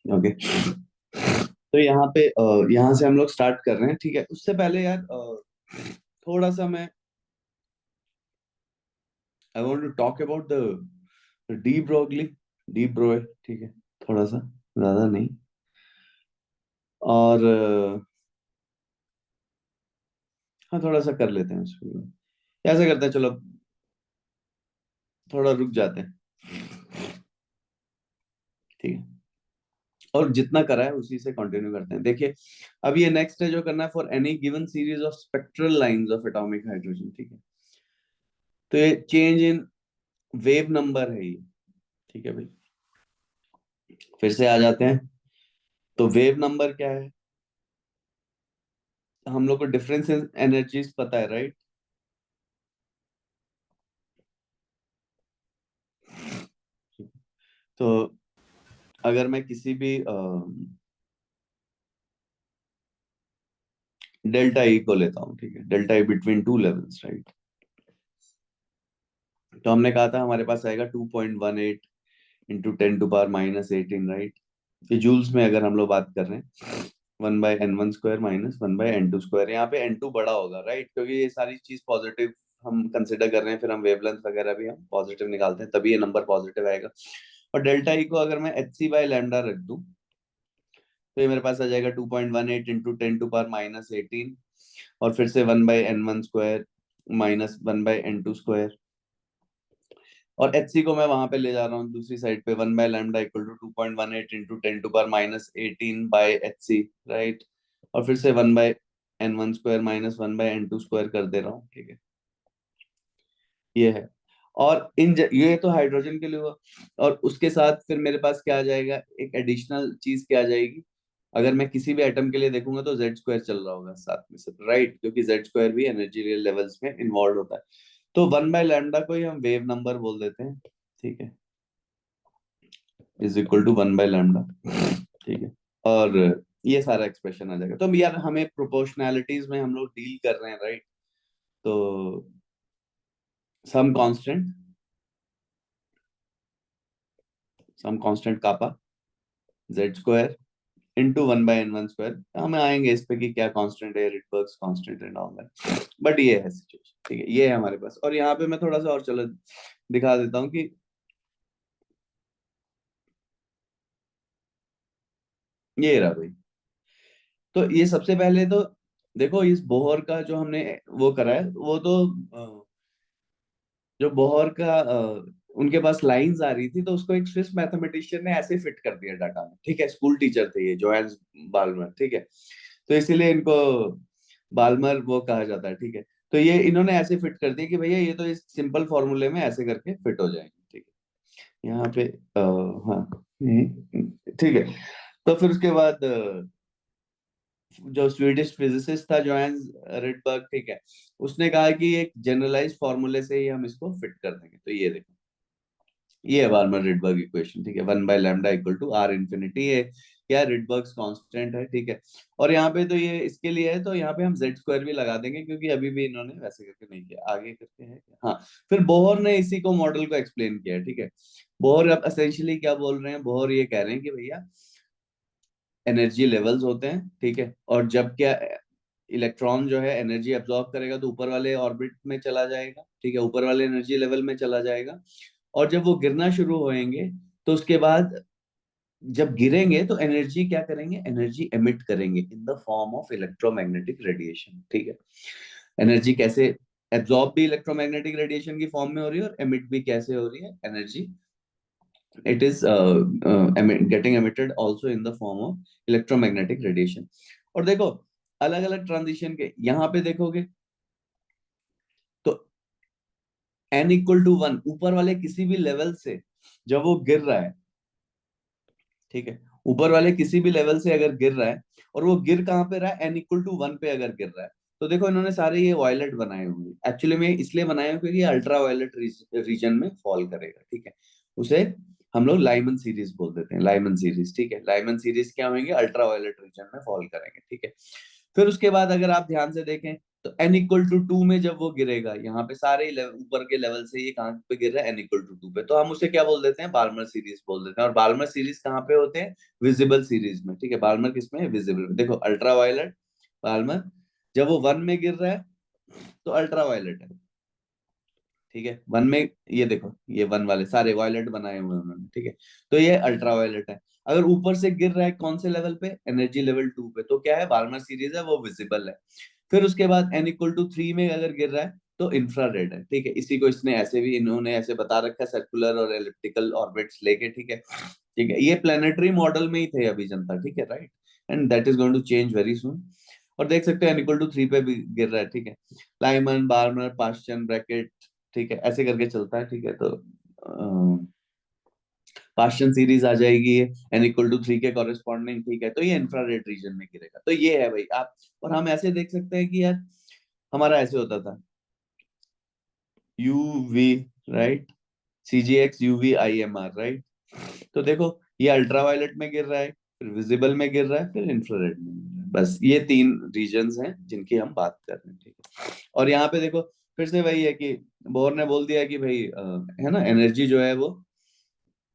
Okay. तो यहाँ पे यहाँ से हम लोग स्टार्ट कर रहे हैं, ठीक है। उससे पहले यार थोड़ा सा मैं I want to talk about the de Broglie, de Broglie, ठीक है, थोड़ा सा, ज्यादा नहीं। और हाँ, थोड़ा सा कर लेते हैं उसको। ऐसा करते हैं, चलो थोड़ा रुक जाते हैं, ठीक है। और जितना करा है उसी से कंटिन्यू करते हैं। देखिए, अब ये नेक्स्ट है जो करना है, for any given series of spectral lines of atomic hydrogen, ठीक है। तो ये चेंज इन वेव नंबर है ये, ठीक है भाई। फिर से आ जाते हैं। तो वेव नंबर क्या है? हम लोग को डिफरेंस इन एनर्जीज पता है, राइट? तो अगर मैं किसी भी डेल्टा ई को लेता हूँ, ठीक है, delta E between two levels, right? तो हमने कहा था हमारे पास आएगा 2.18 इंटू 10⁻−18, राइट? ये जूल्स में अगर हम लोग बात कर रहे हैं, 1/n1² माइनस 1/n2²। यहाँ पे n2 बड़ा होगा, राइट? क्योंकि ये सारी चीज पॉजिटिव हम कंसिडर कर रहे हैं, फिर हम वेवलेंथ वगैरह भी हम पॉजिटिव निकालते हैं, तभी ये नंबर पॉजिटिव आएगा। और डेल्टा ई को अगर मैं hc/λ रख दूं, तो ये मेरे पास आ जाएगा 2.18 इंटू 10⁻−18, और फिर से 1/n1² माइनस 1/n2²। और एच सी को मैं वहां पे ले जा रहा हूँ दूसरी साइड पे, 1/λ equal to 2.18 into 10⁻−18 by H C, right? और फिर से 1/n1² माइनस 1/n2² कर दे रहा हूँ, ठीक है। ये है। और ये तो हाइड्रोजन के लिए हुआ। और उसके साथ फिर मेरे पास क्या आ जाएगा, एक एडिशनल चीज क्या आ जाएगी? अगर मैं किसी भी एटम के लिए देखूंगा तो Z² चल रहा होगा साथ में से, राइट? क्योंकि Z² भी एनर्जी लेवल्स में इन्वॉल्व होता है। तो 1/λ को ही हम वेव नंबर बोल देते हैं, ठीक है, इज इक्वल टू 1/λ, ठीक है। और ये सारा एक्सप्रेशन आ जाएगा। तो यार हमें प्रोपोर्शनैलिटीज में हम लोग डील कर रहे हैं, राइट? तो सम कांस्टेंट, सम कांस्टेंट कापा Z² इंटू 1/n1²। हमें आएंगे इस पे कि क्या कांस्टेंट है, Rydberg's constant and all that, but ये है सिचुएशन, ठीक है। ये है हमारे पास। और यहाँ पे मैं थोड़ा सा और चलो दिखा देता हूँ कि ये रहा भाई। तो ये सबसे पहले तो देखो, इस बोहर का जो हमने वो करा है, वो तो जो बोहर का उनके पास लाइंस आ रही थी, तो उसको एक स्विस मैथमेटिशियन ने ऐसे फिट कर दिया डाटा में, ठीक है। स्कूल टीचर थे ये, जोहान्स बाल्मर, ठीक है। तो इसीलिए इनको बाल्मर वो कहा जाता है, ठीक है। तो ये इन्होंने ऐसे फिट कर दिया कि भैया ये तो इस सिंपल फॉर्मूले में ऐसे करके फिट हो जाएंगे, ठीक है। यहाँ पे हाँ, ठीक है। तो फिर उसके बाद जो स्वीडिश फिजिसिस्ट था जोहान्स रिडबर्ग, ठीक है, उसने कहा कि एक जनरलाइज फॉर्मूले से ही हम इसको फिट कर देंगे। तो ये देखो, ये है वार्मर रिडबर्ग इक्वेशन, ठीक है। 1/λ इक्वल टू आर इन्फिनिटी है, क्या रिडबर्ग्स कांस्टेंट है, ठीक है। और यहाँ पे तो ये इसके लिए है, तो यहाँ पे हम Z² भी लगा देंगे, क्योंकि अभी भी इन्होंने वैसे करके नहीं किया, आगे करके है क्या? हाँ। फिर बोहर ने इसी को मॉडल को एक्सप्लेन किया है, ठीक है। बोहर अब एसेंशियली क्या बोल रहे हैं, बोहर ये कह रहे हैं कि भैया एनर्जी लेवल्स होते हैं, ठीक है। और जब क्या इलेक्ट्रॉन जो है एनर्जी एब्जॉर्ब करेगा तो ऊपर वाले ऑर्बिट में चला जाएगा, ठीक है, ऊपर वाले एनर्जी लेवल में चला जाएगा। और जब वो गिरना शुरू होएंगे, तो उसके बाद जब गिरेंगे तो एनर्जी क्या करेंगे, एनर्जी एमिट करेंगे in the form of electromagnetic radiation, ठीक है। एनर्जी कैसे एब्जॉर्ब भी इलेक्ट्रोमैग्नेटिक रेडिएशन की फॉर्म में हो रही है, और एमिट भी कैसे हो रही है energy, it is getting emitted also in the form of electromagnetic radiation। और देखो, अलग अलग ट्रांजिशन के यहाँ पे देखोगे तो n = 1 ऊपर वाले किसी भी लेवल से जब वो गिर रहा है, ठीक है, ऊपर वाले किसी भी लेवल से अगर गिर रहा है, और वो गिर कहाँ पे रहा है, n = 1 पे अगर गिर रहा है, तो देखो इन्होंने सारे ये वायलेट बनाए हुए हैं। एक्चुअली में इसलिए बनाए हुए क्योंकि अल्ट्रा वायलेट रीजन में फॉल करेगा, ठीक है। उसे हम लोग लाइमन सीरीज बोल देते हैं, लाइमन सीरीज, ठीक है। लाइमन सीरीज क्या होंगे, अल्ट्रा वायलेट रीजन में फॉल करेंगे, ठीक है। फिर उसके बाद अगर आप ध्यान से देखें, तो n=2 में जब वो गिरेगा, यहाँ पे सारे ऊपर के लेवल से ये कहाँ पे गिर रहा है, n=2 पे, तो हम उसे क्या बोल देते हैं, बार्मर सीरीज बोल देते हैं। और बार्मर सीरीज कहाँ पे होते हैं, विजिबल सीरीज में, ठीक है। बार्मर किसमें है, विजिबल में। देखो अल्ट्रावायलेट बार्मर, जब वो 1 में गिर रहा है तो अल्ट्रावायलेट है, ठीक है। 1 में, ये देखो ये 1 वाले सारे वायलेट बनाए हुए हैं उन्होंने, ठीक है। तो ये अल्ट्रावायलेट है। अगर ऊपर से गिर रहा है कौन से लेवल पे, एनर्जी लेवल 2 पे, तो क्या है, बार्मर सीरीज है, वो विजिबल है। फिर उसके बाद n=3 में अगर गिर रहा है तो इंफ्रारेड है, ठीक है। इसी को इसने ऐसे भी, इन्होंने ऐसे बता रखा है, सर्कुलर और एलिप्टिकल ऑर्बिट्स लेके, ठीक है। ठीक है, ये प्लेनेटरी मॉडल में ही थे अभी जनता, ठीक है, right. And that is going to change very soon. और देख सकते हैं n=3 पे भी गिर रहा है, ठीक है। लाइमन बार्मर पास्चन ब्रैकेट, ठीक है, ऐसे करके चलता है, ठीक है। तो पास्चन सीरीज आ जाएगी n=3 के कॉरेस्पॉन्डिंग, ठीक है। तो ये इंफ्रारेड रीजन में गिरेगा, तो ये है भाई आप। और हम ऐसे देख सकते हैं कि यार हमारा ऐसे होता था, UV, right, CGX UV IMR, right. तो देखो ये अल्ट्रावायलेट में गिर रहा है, फिर विजिबल में गिर रहा है, फिर इंफ्रारेड में गिर रहा है। बस ये 3 रीजन्स हैं जिनकी हम बात कर रहे हैं, ठीक है। और यहाँ पे देखो फिर से वही है कि बोर ने बोल दिया कि भाई है ना, एनर्जी जो है वो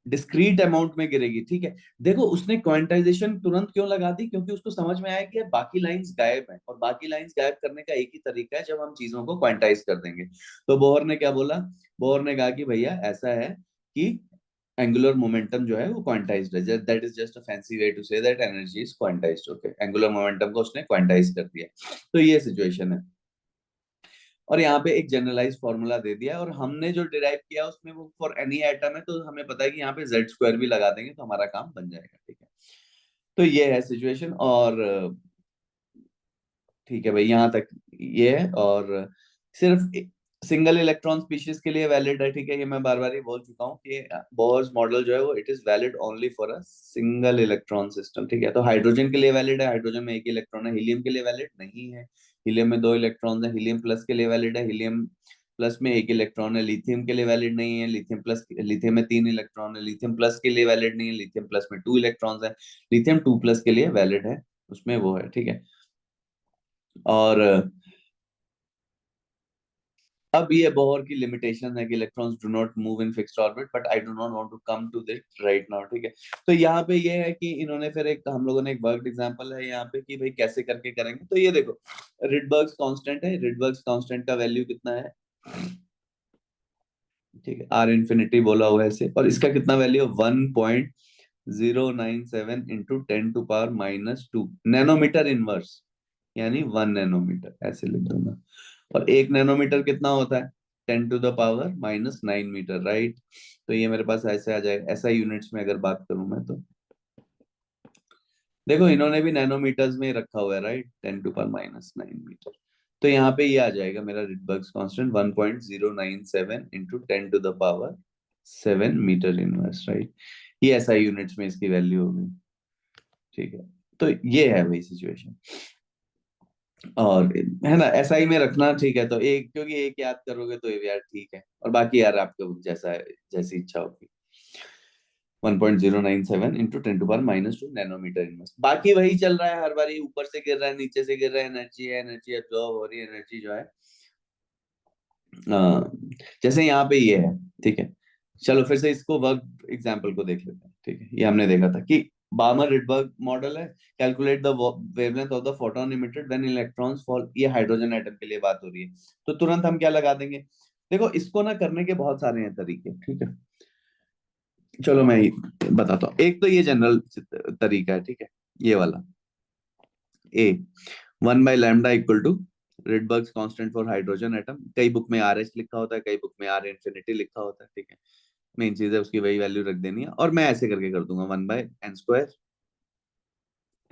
डिस्क्रीट अमाउंट में गिरेगी, ठीक है। देखो उसने क्वांटाइजेशन तुरंत क्यों लगा दी, क्योंकि उसको समझ में आया कि यार बाकी लाइंस गायब हैं, और बाकी लाइंस गायब करने का एक ही तरीका है, जब हम चीजों को क्वांटाइज कर देंगे। तो बोहर ने क्या बोला, बोहर ने कहा कि भैया ऐसा है कि एंगुलर मोमेंटम जो है वो क्वांटाइज्ड है, that is just a fancy way to say that energy is quantised, okay. Angular momentum को उसने क्वांटाइज कर दिया, तो ये सिचुएशन है। और यहाँ पे एक जनरलाइज फॉर्मूला दे दिया, और हमने जो डिराइव किया उसमें वो फॉर एनी एटम है, तो हमें पता है कि यहाँ पे Z² भी लगा देंगे तो हमारा काम बन जाएगा, ठीक है। तो ये है सिचुएशन। और ठीक है भाई, यहाँ तक ये है। और सिर्फ सिंगल इलेक्ट्रॉन स्पीशीज के लिए वैलिड है, ठीक है। ये मैं बार बार ही बोल चुका हूँ कि बोर्स मॉडल जो है वो it is valid only for a single electron system, ठीक है। तो हाइड्रोजन के लिए वैलिड है, हाइड्रोजन में एक इलेक्ट्रॉन है। हीलियम के लिए वैलिड नहीं है, हीलियम में 2 इलेक्ट्रॉन है। हीलियम प्लस के लिए वैलिड है, हीलियम प्लस में एक इलेक्ट्रॉन है। लिथियम के लिए वैलिड नहीं है, लिथियम प्लस, लिथियम में 3 इलेक्ट्रॉन है। लिथियम प्लस के लिए वैलिड नहीं है, लिथियम प्लस में 2 इलेक्ट्रॉन है। लिथियम 2+ के लिए वैलिड है, उसमें वो है, ठीक है। और अब ये बोहर की लिमिटेशन है कि electrons do not move in fixed orbit, but I do not want to come to this right now, ठीक है। तो यहाँ पे ये है कि इन्होंने फिर एक, हम लोगों ने एक वर्कड एग्जांपल है यहाँ पे कि भाई कैसे करके करेंगे। तो ये देखो रिडबर्ग्स कांस्टेंट है, रिडबर्ग्स कांस्टेंट का वैल्यू कितना है, ठीक है, R इन्फिनिटी बोला हुआ है इसे, और इसका कितना वैल्यू, 1.097 इंटू 10⁻⁻2 नैनोमीटर इनवर्स, यानी 1 नैनोमीटर, ऐसे लिख दूंगा। और 1 नैनोमीटर कितना होता है, 10⁻⁻9 मीटर, राइट। तो ये मेरे पास ऐसे आ जाएगा, ऐसा यूनिट्स में अगर बात करूं मैं तो देखो इन्होंने भी नैनोमीटर्स में ही रखा हुआ है, राइट, 10⁻⁹ तो यहाँ पे ये आ जाएगा मेरा Rydberg's constant 1.097 into 10⁻7 metre inverse, right. ये ऐसा यूनिट्स में इसकी वैल्यू होगी, ठीक है। तो ये है वही सिचुएशन। और है ना, SI में रखना, ठीक है। तो एक, क्योंकि एक याद करोगे तो ये यार ठीक है, और बाकी यार आपको जैसा है, जैसी इच्छा होगी। 1.097 इंटू 10⁻⁻2 नैनोमीटर इनवर्स, बाकी वही चल रहा है हर बारी, ऊपर से गिर रहा है, नीचे से गिर रहा है, एनर्जी है, एनर्जी एब्जॉर्ब हो रही है, एनर्जी जो है अ, जैसे यहाँ पे ये है, ठीक है। चलो फिर से इसको वर्क एग्जांपल को देख लेते हैं, ठीक है। ये हमने देखा था कि बार्मर रिडबर्ग मॉडल है, calculate the wavelength of the photon emitted when electrons fall, ये हाइड्रोजन एटम के लिए बात हो रही है। तो तुरंत हम क्या लगा देंगे, देखो इसको ना करने के बहुत सारे हैं तरीके, ठीक है। चलो मैं बताता हूँ। एक तो ये जनरल तरीका है, ठीक है, ये वाला ए, 1/λ = Rydberg's constant for hydrogen atom. कई बुक में RH लिखा होता है, कई बुक में R इन्फिनिटी लिखा होता है, ठीक है। मेन चीज है उसकी वही वैल्यू रख देनी है, और मैं ऐसे करके कर दूंगा 1/n²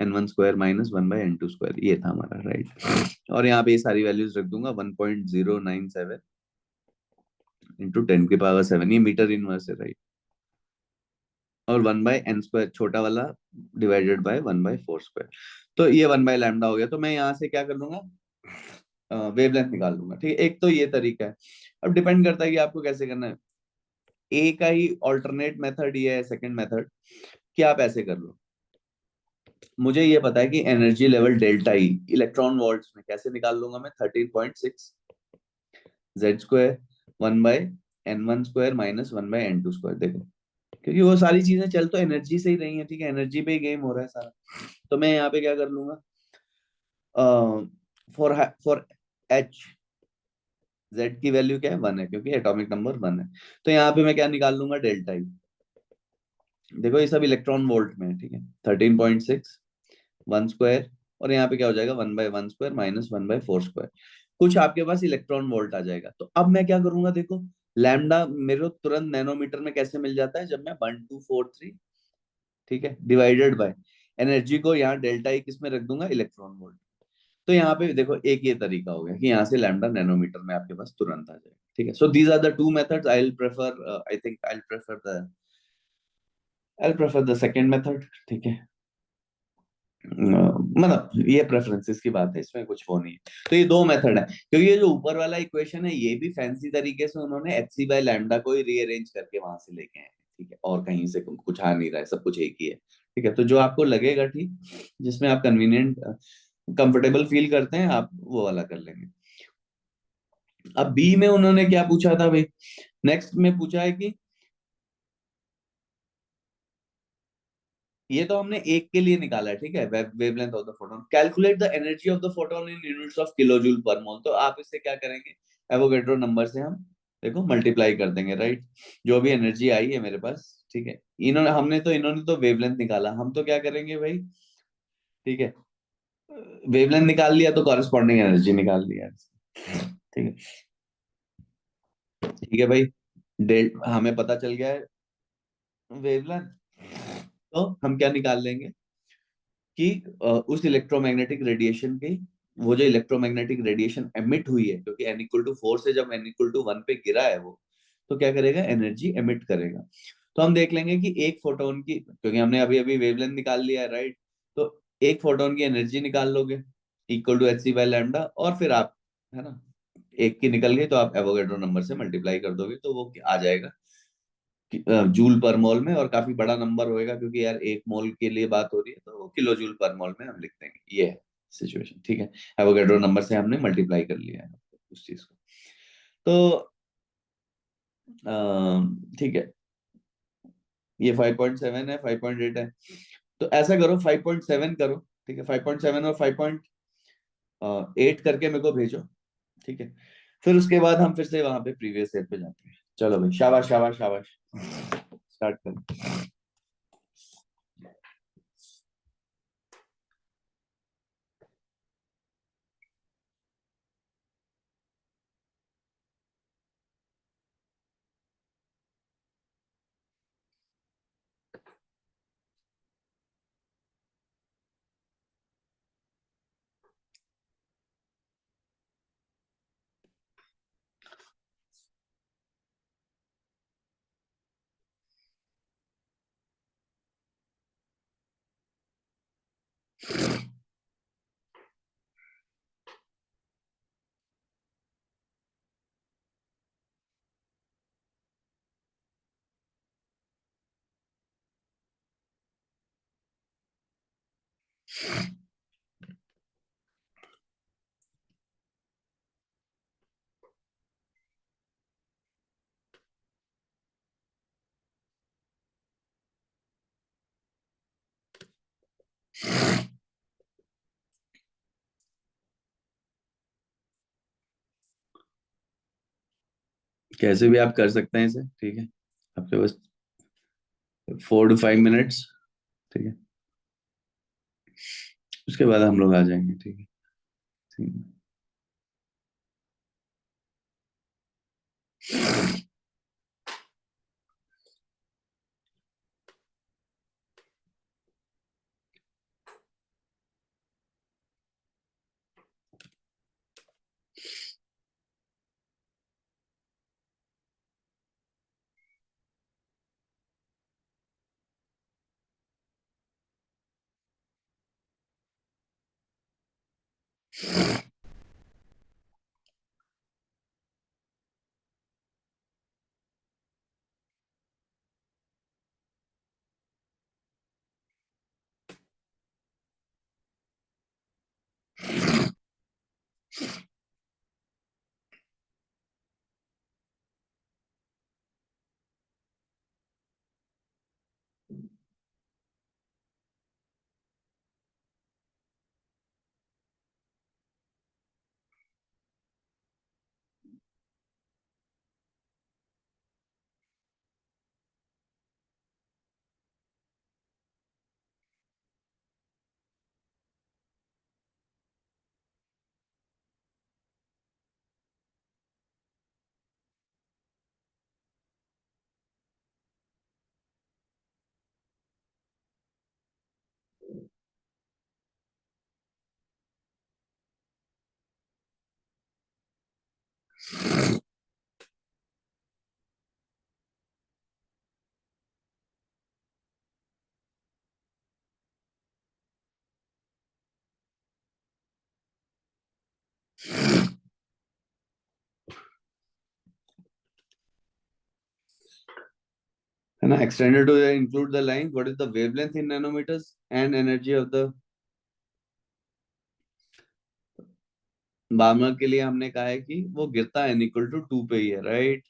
n1² - 1/n2², ये था हमारा, राइट। और यहाँ पे ये सारी वैल्यूज रख दूंगा, 1.097 इंटू 10⁻⁷, ये मीटर इनवर्स है, राइट। और 1/n² छोटा वाला डिवाइडेड बाय 1/4²। तो ये 1/λ हो गया, तो मैं यहाँ से क्या कर लूंगा, वेवलेंथ निकाल लूंगा, ठीक है। एक तो ये तरीका है। अब डिपेंड करता है कि आपको कैसे करना है। ए का ही ऑल्टरनेट मेथड ये है, सेकंड मेथड, कि आप ऐसे कर लो, मुझे ये पता है कि energy level delta E electron volts में कैसे निकाल लूंगा मैं, 13.6 Z square 1/n1 square minus 1/n2 square. देखो, क्योंकि वो सारी चीजें चल तो एनर्जी से ही रही है, ठीक है, एनर्जी पे ही गेम हो रहा है सारा। तो मैं यहाँ पे क्या कर लूंगा, फॉर फॉर एच, जेड की वैल्यू क्या है, 1 है, क्योंकि एटॉमिक नंबर 1 है। तो यहाँ पे मैं क्या निकाल लूंगा, डेल्टा ई। देखो ये सब इलेक्ट्रॉन वोल्ट में है, ठीक है, 13.6 1 स्क्वायर, और यहाँ पे क्या हो जाएगा, 1/1 स्क्वायर माइनस 1/4 स्क्वायर। कुछ आपके पास इलेक्ट्रॉन वोल्ट आ जाएगा। तो अब मैं क्या करूंगा, देखो लैम्डा मेरे को तुरंत नैनोमीटर में कैसे मिल जाता है, जब मैं 1243, ठीक है, डिवाइडेड बाय एनर्जी को यहाँ डेल्टा ई किस में रख दूंगा, इलेक्ट्रॉन वोल्ट। तो यहाँ पे देखो एक ये तरीका हो गया कि यहाँ से लैम्डा नैनोमीटर में आपके पास तुरंत आ जाएगा, ठीक है। So these are the two methods, I think I prefer the second method, ठीक है। मतलब ये प्रेफरेंसेस की बात है, इसमें कुछ वो नहीं है। तो ये दो मेथड है, क्योंकि ये जो ऊपर वाला इक्वेशन है ये भी फैंसी तरीके से उन्होंने एच सी बाय लैम्डा को ही रीअरेंज करके वहां से लेके आए हैं, ठीक है, और कहीं से कुछ आ नहीं रहा है, सब कुछ एक ही है, ठीक है। तो जो आपको लगेगा ठीक, जिसमें आप कन्वीनियंट कंफर्टेबल फील करते हैं, आप वो वाला कर लेंगे। अब बी में उन्होंने क्या पूछा था भाई, नेक्स्ट में पूछा है कि ये तो हमने एक के लिए निकाला है, ठीक है, wavelength of the photon, calculate the energy of the photon in units of kilojoule per mole. तो आप इससे क्या करेंगे, एवोगेड्रो नंबर से हम देखो मल्टीप्लाई कर देंगे, राइट। जो भी एनर्जी आई है मेरे पास, ठीक है, इन्होंने तो वेवलेंथ निकाला, हम तो क्या करेंगे भाई, ठीक है, वेवलेंथ निकाल लिया तो कॉरेस्पॉन्डिंग एनर्जी निकाल लिया, ठीक है। ठीक है भाई, डेल हमें पता चल गया है वेवलेंथ। तो हम क्या निकाल लेंगे कि उस इलेक्ट्रोमैग्नेटिक रेडिएशन की, वो जो इलेक्ट्रोमैग्नेटिक रेडिएशन एमिट हुई है, क्योंकि n = 4 से जब n = 1 पे गिरा है वो, तो क्या करेगा, एनर्जी एमिट करेगा। तो हम देख लेंगे कि एक फोटोन की, क्योंकि हमने अभी अभी वेवलेंथ निकाल लिया है, राइट। तो एक फोटोन की एनर्जी निकाल लोगे, equal to H C by lambda, और फिर आप, है ना, एक की निकल गई तो आप एवोगेड्रो नंबर से मल्टीप्लाई कर दोगे, तो वो आ जाएगा जूल पर मोल में, और काफी बड़ा नंबर होएगा, क्योंकि यार एक मोल के लिए बात हो रही है, तो वो किलो जूल पर मोल में हम लिख देंगे, ये है सिचुएशन, ठीक है। एवोगैड्रो नंबर से हमने मल्टीप्लाई कर लिया है उस चीज को। तो ठीक है, ये 5.7 है, 5.8 है, तो ऐसा करो 5.7 करो, ठीक है, 5.7 और 5.8 करके मेरे को भेजो, ठीक है। फिर उसके बाद हम फिर से वहां पे प्रीवियस स्टेप पे जाते हैं। चलो भाई, शाबाश शाबाश शाबाश, स्टार्ट करो। कैसे भी आप कर सकते हैं इसे, ठीक है, आपके पास 4 to 5 मिनट्स, ठीक है, उसके बाद हम लोग आ जाएंगे, ठीक है, ठीक है। है ना, extended to include the length, what is the wavelength in nanometers and energy of the Barmer के लिए हमने कहा है कि वो गिरता है इक्वल टू 2 पे ही है, राइट।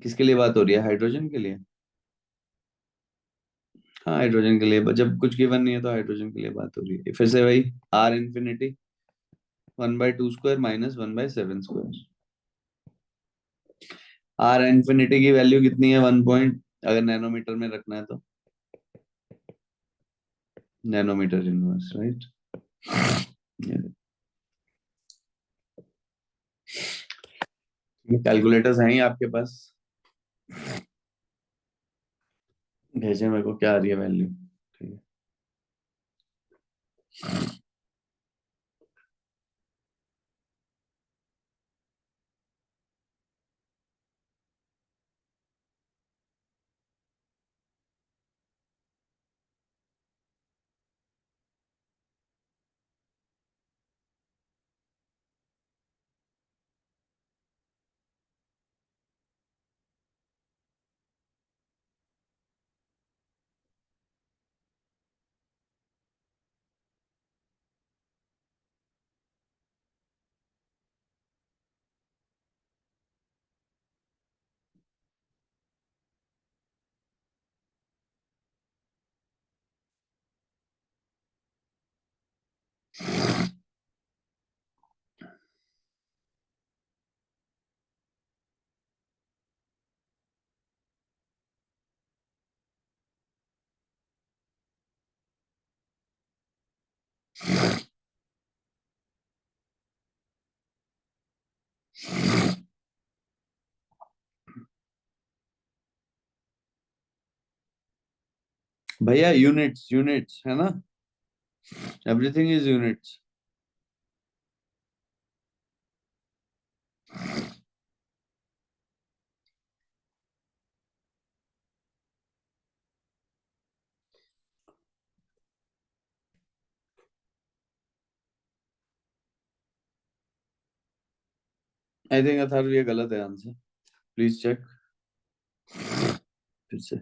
किसके लिए बात हो रही है, हाइड्रोजन के लिए। हाँ हाइड्रोजन के लिए, जब कुछ गिवन नहीं है तो हाइड्रोजन के लिए बात हो रही है। फिर से वही R infinity 1/2² minus 1/7²। R infinity की वैल्यू कितनी है, 1 पॉइंट, अगर नैनोमीटर में रखना है तो नैनोमीटर इनवर्स, राइट। कैलकुलेटर्स हैं ही आपके पास, भेजे मेरे को क्या आ रही है वैल्यू, ठीक है। भैया यूनिट्स यूनिट्स है ना, everything is units. I think Atharva ये गलत है आंसर, प्लीज चेक फिर से।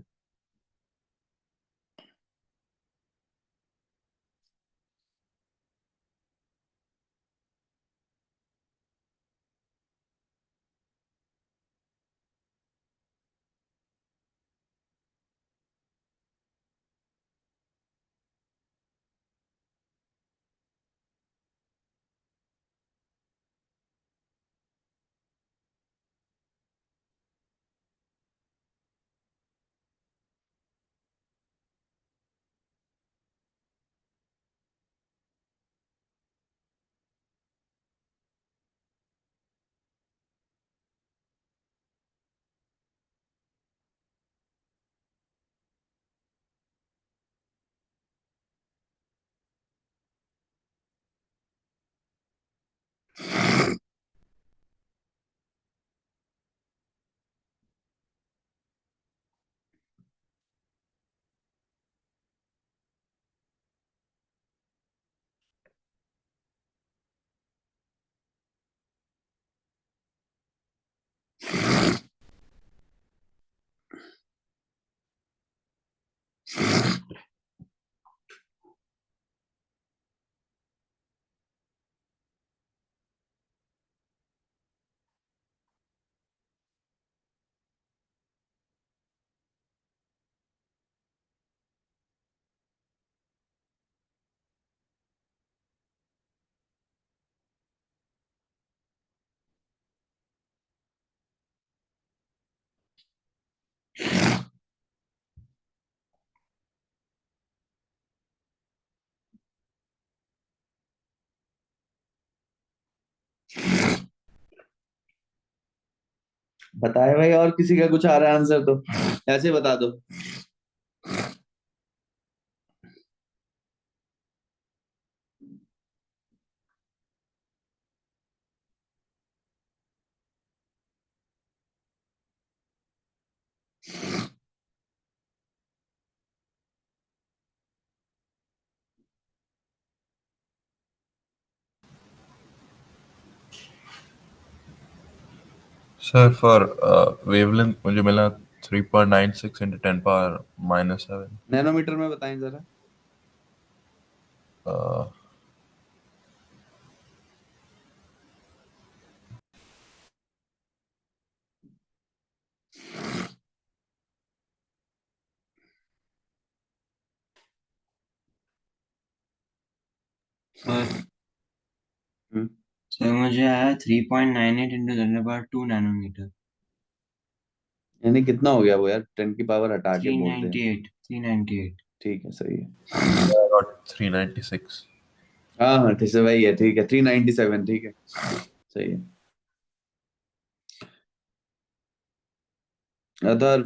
बताए भाई, और किसी का कुछ आ रहा है आंसर तो ऐसे बता दो। सर फॉर वेवलेंथ मुझे मिला 3.96 इंटू 10 पावर -7। नैनोमीटर में बताएं जरा। सर हम्म, सर मुझे आया 3.98 × 10⁻² यानी कितना हो गया वो यार, 10 की पावर हटा के थ्री बोल दे। Ninety eight 398। ठीक है, सही है। I got 396। हाँ हाँ, ठीक है, वही है, ठीक है, 397, ठीक है, सही है। अदर।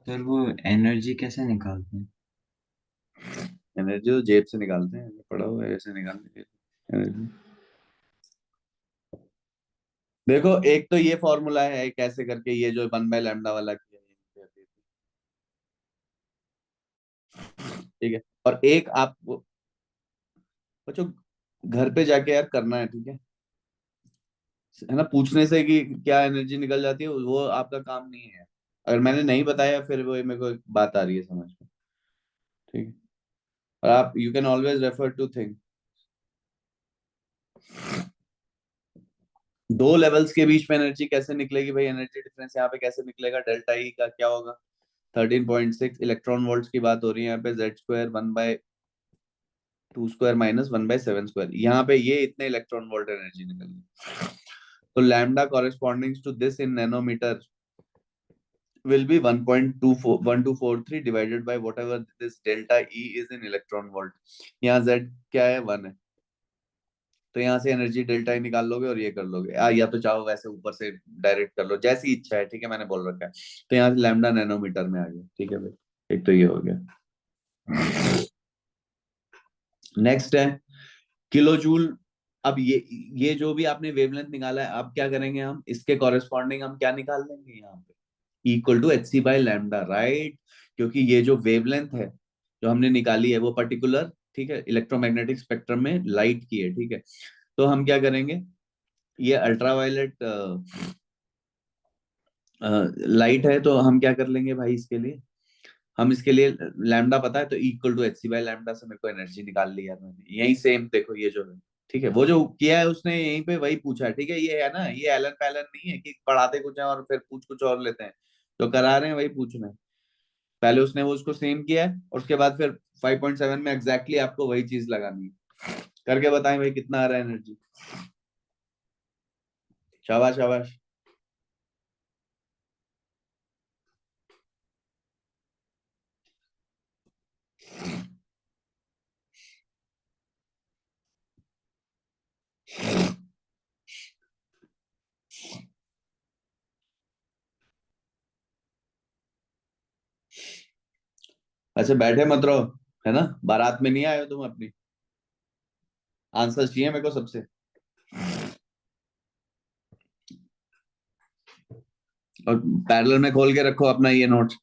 सर वो एनर्जी कैसे निकालते हैं? एनर्जी तो जेब से निकालते हैं, पड़ा हुआ है ऐसे निकालने के लिए एनर्जी। देखो, एक तो ये फॉर्मूला है कैसे करके, ये जो 1/λ वाला किया है, ठीक है। और एक आप बच्चों घर पे जाके यार करना है, ठीक है ना, पूछने से कि क्या एनर्जी निकल जाती है वो आपका काम नहीं है। अगर मैंने नहीं बताया फिर वो मेरे को एक बात आ रही है समझ में, ठीक है। और आप you can always refer to thing. दो लेवल्स के बीच में एनर्जी कैसे निकलेगी भाई, एनर्जी डिफरेंस यहाँ पे कैसे निकलेगा, डेल्टा ई का क्या होगा। 13.6 इलेक्ट्रॉन वोल्ट्स की बात हो रही है यहाँ पे, Z² 1/2² -1/7², यहाँ पे ये इतने इलेक्ट्रॉन वोल्ट एनर्जी निकलेगी। तो lambda corresponding to this in nanometre will be 1.1243 divided by whatever this delta E is in electron volt। यहाँ Z क्या है, 1 है। तो यहाँ से एनर्जी डेल्टा ई निकाल लोगे और ये कर लोगे, या तो चाहो वैसे ऊपर से डायरेक्ट कर लो, जैसी इच्छा है, ठीक है, मैंने बोल रखा है। तो यहाँ से लैम्डा नैनोमीटर में आ गया, ठीक है भाई, एक तो ये हो गया। नेक्स्ट है किलो जूल। अब ये जो भी आपने वेवलेंथ निकाला है, अब क्या करेंगे हम, इसके कॉरेस्पॉन्डिंग हम क्या निकाल लेंगे यहाँ पे, इक्वल टू Hc/λ, राइट। क्योंकि ये जो वेवलेंथ है जो हमने निकाली है वो पर्टिकुलर, ठीक है, इलेक्ट्रोमैग्नेटिक स्पेक्ट्रम में लाइट की है, ठीक है। तो हम क्या करेंगे, ये अल्ट्रावायलेट लाइट है, तो हम क्या कर लेंगे भाई इसके लिए, हम इसके लिए लैम्डा पता है, तो इक्वल टू Hc/λ से मेरे को एनर्जी निकाल ली यार मैंने, यही सेम देखो ये जो है, ठीक है, वो जो किया है उसने यहीं पे वही पूछा है, ठीक है, ये है ना, ये एलन पैलन नहीं है कि पढ़ाते कुछ है और फिर पूछ कुछ और लेते हैं। जो करा रहे हैं वही पूछ रहे हैं। पहले उसने वो उसको सेम किया है और उसके बाद फिर 5.7 में एग्जैक्टली आपको वही चीज लगानी है। करके बताएं भाई कितना आ रहा है एनर्जी। शाबाश शाबाश। अच्छा बैठे मत रहो, है ना, बारात में नहीं आए हो तुम अपनी। आंसर चाहिए मेरे को सबसे। और पैरेलल में खोल के रखो अपना ये नोट,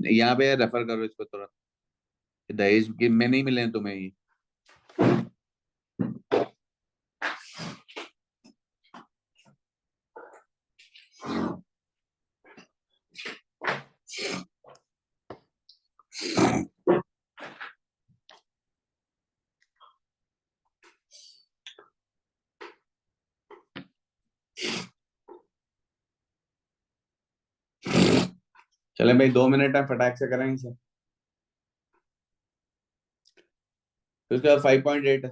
यहाँ पे रेफर करो इसको तुरंत। दहेज की में नहीं मिले हैं तुम्हें ये। चले भाई, 2 मिनट है, फटाक से करें इसे। फिर उसके बाद 5.8 है,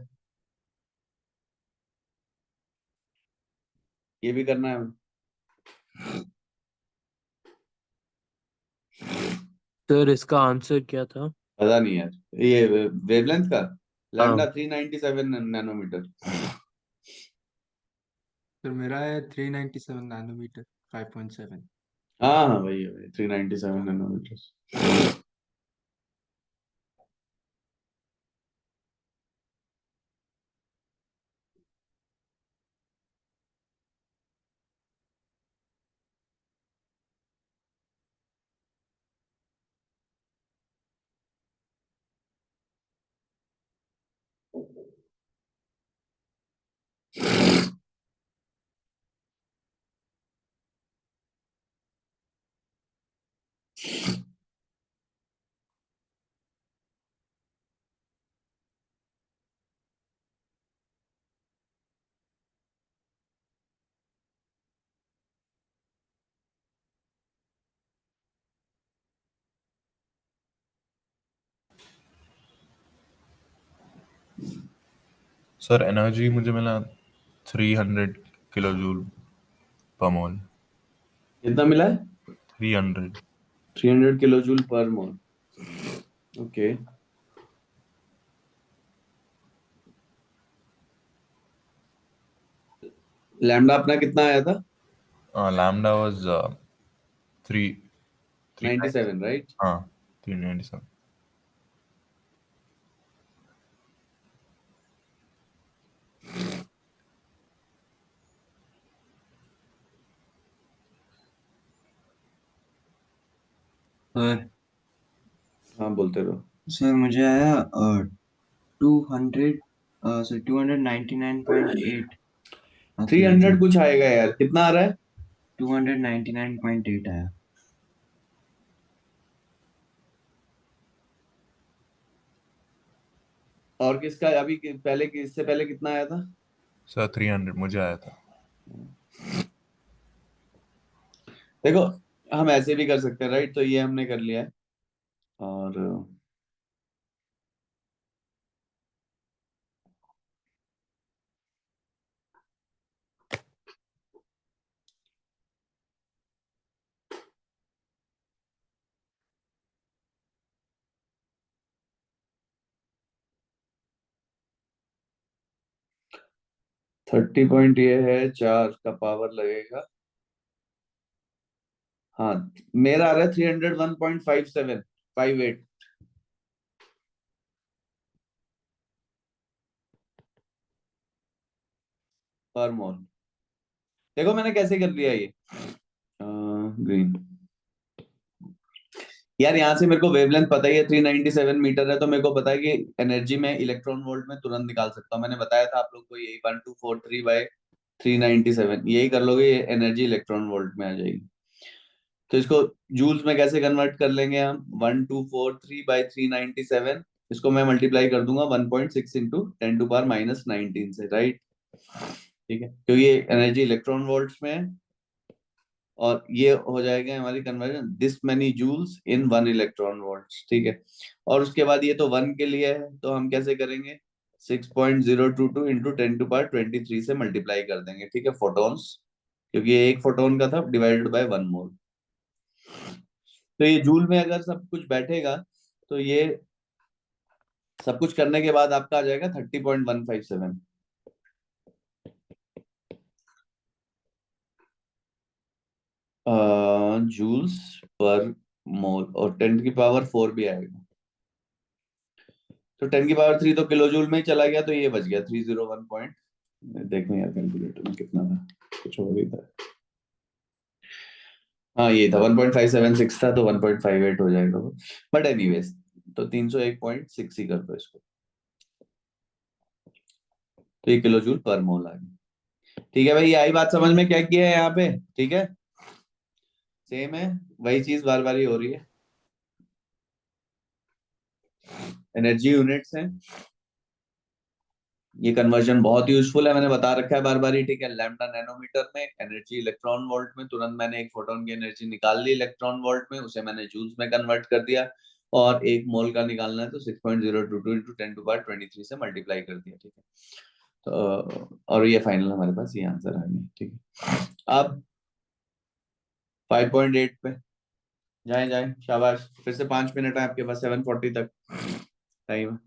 ये भी करना है। सर इसका आंसर क्या था? पता नहीं यार, ये वेवलेंथ का हाँ। Lambda 397 nanometre. तो मेरा है 397 नैनोमीटर 5.7। हाँ हाँ वही है भाई, 397 नैनोमीटर। सर एनर्जी मुझे मिला 300 किलो जूल पर मोल। कितना मिला है? 300। 300 किलो जूल पर मोल। ओके। लैम्डा अपना कितना आया था? Lambda was 3 97, right? हाँ 397। सर हाँ, बोलते रहो। सर मुझे आया 200 सर 299.8 300 किलो कुछ आएगा यार, कितना आ रहा है? 299.8 आया। और किसका अभी पहले इससे पहले कितना आया था? सर 300 मुझे आया था। देखो, हम ऐसे भी कर सकते हैं, राइट? तो ये हमने कर लिया है। और 30 पॉइंट ये है, 4 का पावर लगेगा। हाँ, मेरा आ रहा है 301.5758 पर मोल। देखो मैंने कैसे कर लिया ये। ग्रीन। यार यहाँ से मेरे को वेवलेंथ पता ही है, 397 मीटर है, तो मेरे को पता है कि एनर्जी में इलेक्ट्रॉन वोल्ट में तुरंत निकाल सकता हूँ। मैंने बताया था आप लोग को, यही 1243/397, यही कर लोगे, ये एनर्जी इलेक्ट्रॉन वोल्ट में आ जाएगी। तो इसको जूल्स में कैसे कन्वर्ट कर लेंगे हम? 1243/397, इसको मैं मल्टीप्लाई कर दूंगा 1.6 इंटू 10⁻⁻19 से, राइट? ठीक है, क्योंकि ये एनर्जी इलेक्ट्रॉन वोल्ट्स में है, और ये हो जाएगा हमारी conversion, this many joules in 1 electron volts. ठीक है, और उसके बाद ये तो 1 के लिए है, तो हम कैसे करेंगे? 6.022 इंटू 10⁻23 से मल्टीप्लाई कर देंगे, ठीक है, फोटॉन्स, क्योंकि ये एक फोटोन का था, डिवाइडेड बाय 1 मोल। तो ये जूल में अगर सब कुछ बैठेगा, तो ये सब कुछ करने के बाद आपका आ जाएगा 30.157 जूल्स पर मोल, और 10⁻4 भी आएगा। तो 10⁻3 तो किलो जूल में ही चला गया, तो ये बच गया 301 पॉइंट। देखो यार कैलकुलेटर में कितना था, कुछ और ही था। हाँ, ये था 1.576 था, तो 1.58 हो जाएगा वो, बट एनीवेज, तो 301.6 ही कर दो इसको। तो ये किलो जूल पर मोल आ गया। ठीक है भाई, ये आई बात समझ में? क्या किया है यहाँ पे? ठीक है, सेम है, वही चीज बार बार ही हो रही है। एनर्जी यूनिट्स है, ये कन्वर्जन बहुत यूजफुल है, मैंने बता रखा है बार बार ही। ठीक है, लैम्डा नैनोमीटर में एनर्जी इलेक्ट्रॉन वोल्ट में, तुरंत मैंने एक फोटोन की एनर्जी निकाल ली इलेक्ट्रॉन वोल्ट में, उसे मैंने जूल्स में कन्वर्ट कर दिया, और एक मोल का निकालना है तो 6.022 इंटू 10⁻23 से मल्टीप्लाई कर दिया। ठीक है, तो और ये फाइनल हमारे पास ये आंसर आ गया। ठीक है, अब 5.8 पे जाए जाए, शाबाश, फिर से 5 मिनट है आपके पास, 7:40 तक टाइम।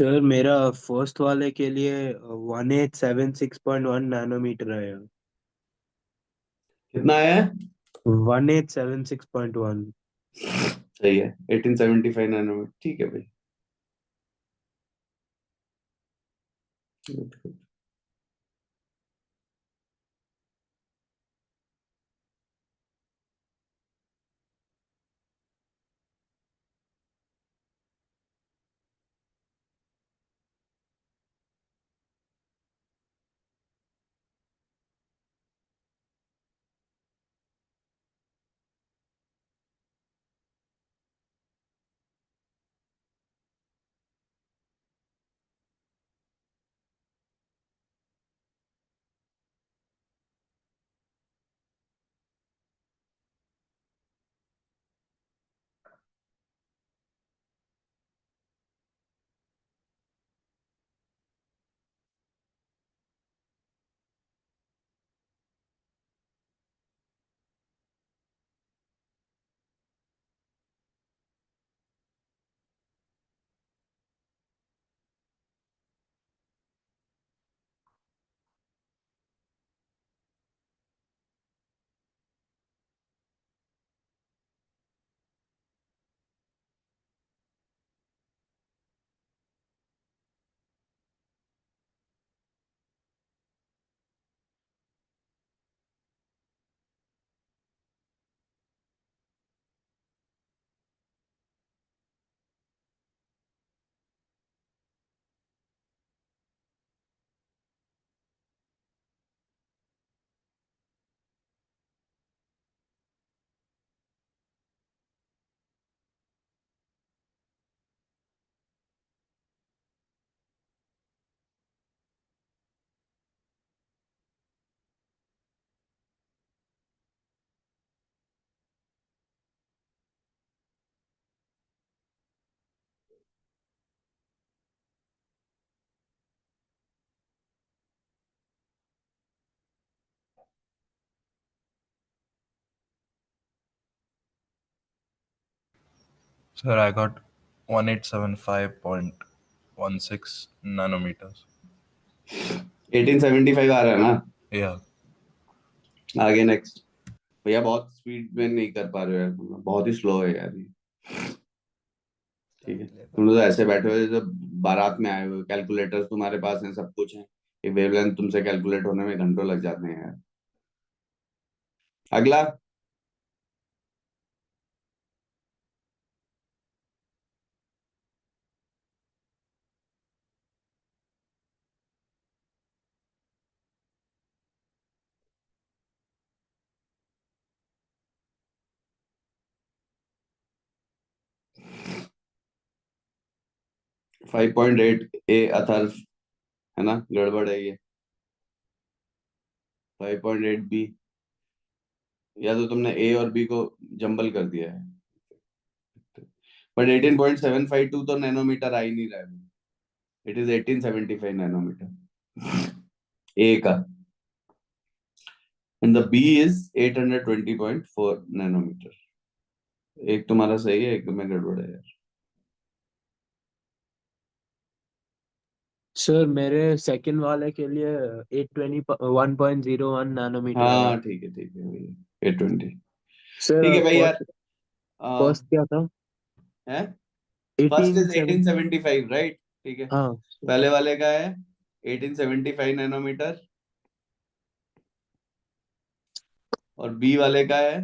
सर मेरा फर्स्ट वाले के लिए 1876.1 नैनोमीटर आया। कितना आया है? 1876.1। सही है, 1875 नैनोमीटर, ठीक है भाई। Good, good. Sir, I got 1875.16 nanometers. 1875 आ रहा है ना? Yeah. आगे नेक्स्ट। भैया बहुत स्पीड में नहीं कर पा रहे हो यार, तुम बहुत ही स्लो है यार ये। ठीक है, तुम लोग तो ऐसे बैठे हो जैसे बारात में आए हुए, कैलकुलेटर्स तुम्हारे पास हैं, सब कुछ है, ये वेवलेंथ तुमसे कैलकुलेट होने में घंटों लग जाते हैं यार। अगला। 5.8 ए अथर्व, है ना? गड़बड़ है ये। 5.8 बी, या तो तुमने ए और बी को जंबल कर दिया है। बट 18.752 तो नैनोमीटर आ ही नहीं रहा है। इट इज 1875 नैनोमीटर ए का, and the B is 820.4 nanometre. एक तुम्हारा सही है, एक में गड़बड़ है यार। सर मेरे सेकंड वाले के लिए 1.01 नैनोमीटर आया। हाँ ठीक है भैया 820। ठीक सर है भाई यार। फर्स्ट फर्स्ट क्या था? है फर्स्ट इज 1870। 1875 राइट। ठीक है, हाँ पहले वाले का है 1875 नैनोमीटर, और बी वाले का है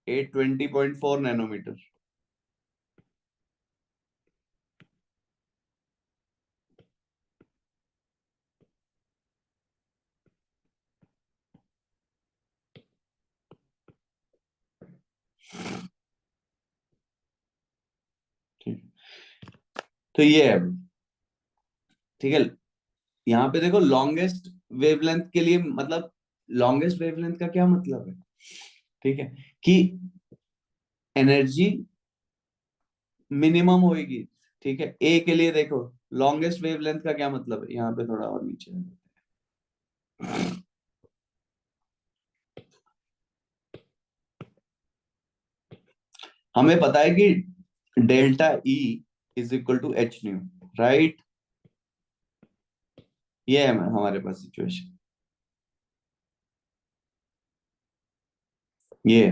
820.4 नैनोमीटर। ठीक, तो ये है अभी। ठीक है, यहाँ पे देखो लॉन्गेस्ट वेवलेंथ के लिए, मतलब लॉन्गेस्ट वेवलेंथ का क्या मतलब है, ठीक है, कि एनर्जी मिनिमम होगी। ठीक है, ए के लिए देखो लॉन्गेस्ट वेवलेंथ का क्या मतलब है, यहाँ पे थोड़ा और नीचे है। हमें पता है कि delta E is equal to H nu, right. ये है हमारे पास सिचुएशन, ये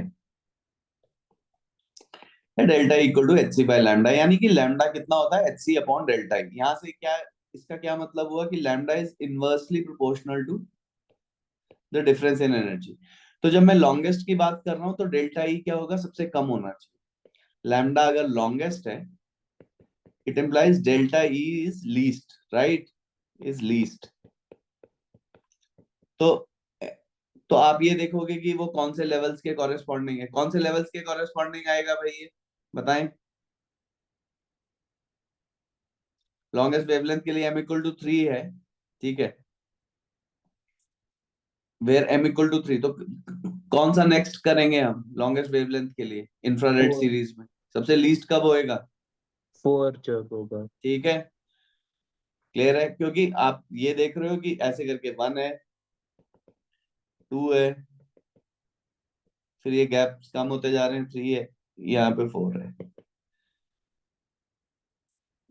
है delta equal to H C by lambda, यानी कि लैम्डा कितना होता है H C upon delta E. यहाँ से क्या, इसका क्या मतलब हुआ कि lambda is inversely proportional to the difference in energy. तो जब मैं लॉन्गेस्ट की बात कर रहा हूं तो डेल्टा ई क्या होगा, सबसे कम होना चाहिए। लैम्डा अगर लॉन्गेस्ट है, it implies delta E is least, right, is least. तो तो आप ये देखोगे कि वो कौन से लेवल्स के कॉरेस्पॉन्डिंग है, कौन से लेवल्स के कॉरेस्पॉन्डिंग आएगा भाई, ये बताएं। लॉन्गेस्ट वेवलेंथ के लिए m इक्वल टू 3 है, ठीक है, वेयर m इक्वल टू 3, तो कौन सा नेक्स्ट करेंगे हम लॉन्गेस्ट वेवलेंथ के लिए इंफ्रारेड 4। सीरीज में, सबसे लीस्ट कब होएगा। 4 जब होगा। ठीक है, क्लियर है, क्योंकि आप ये देख रहे हो कि ऐसे करके 1 है, 2 है, फिर ये गैप्स कम होते जा रहे हैं, 3 है, यहाँ पे 4 है,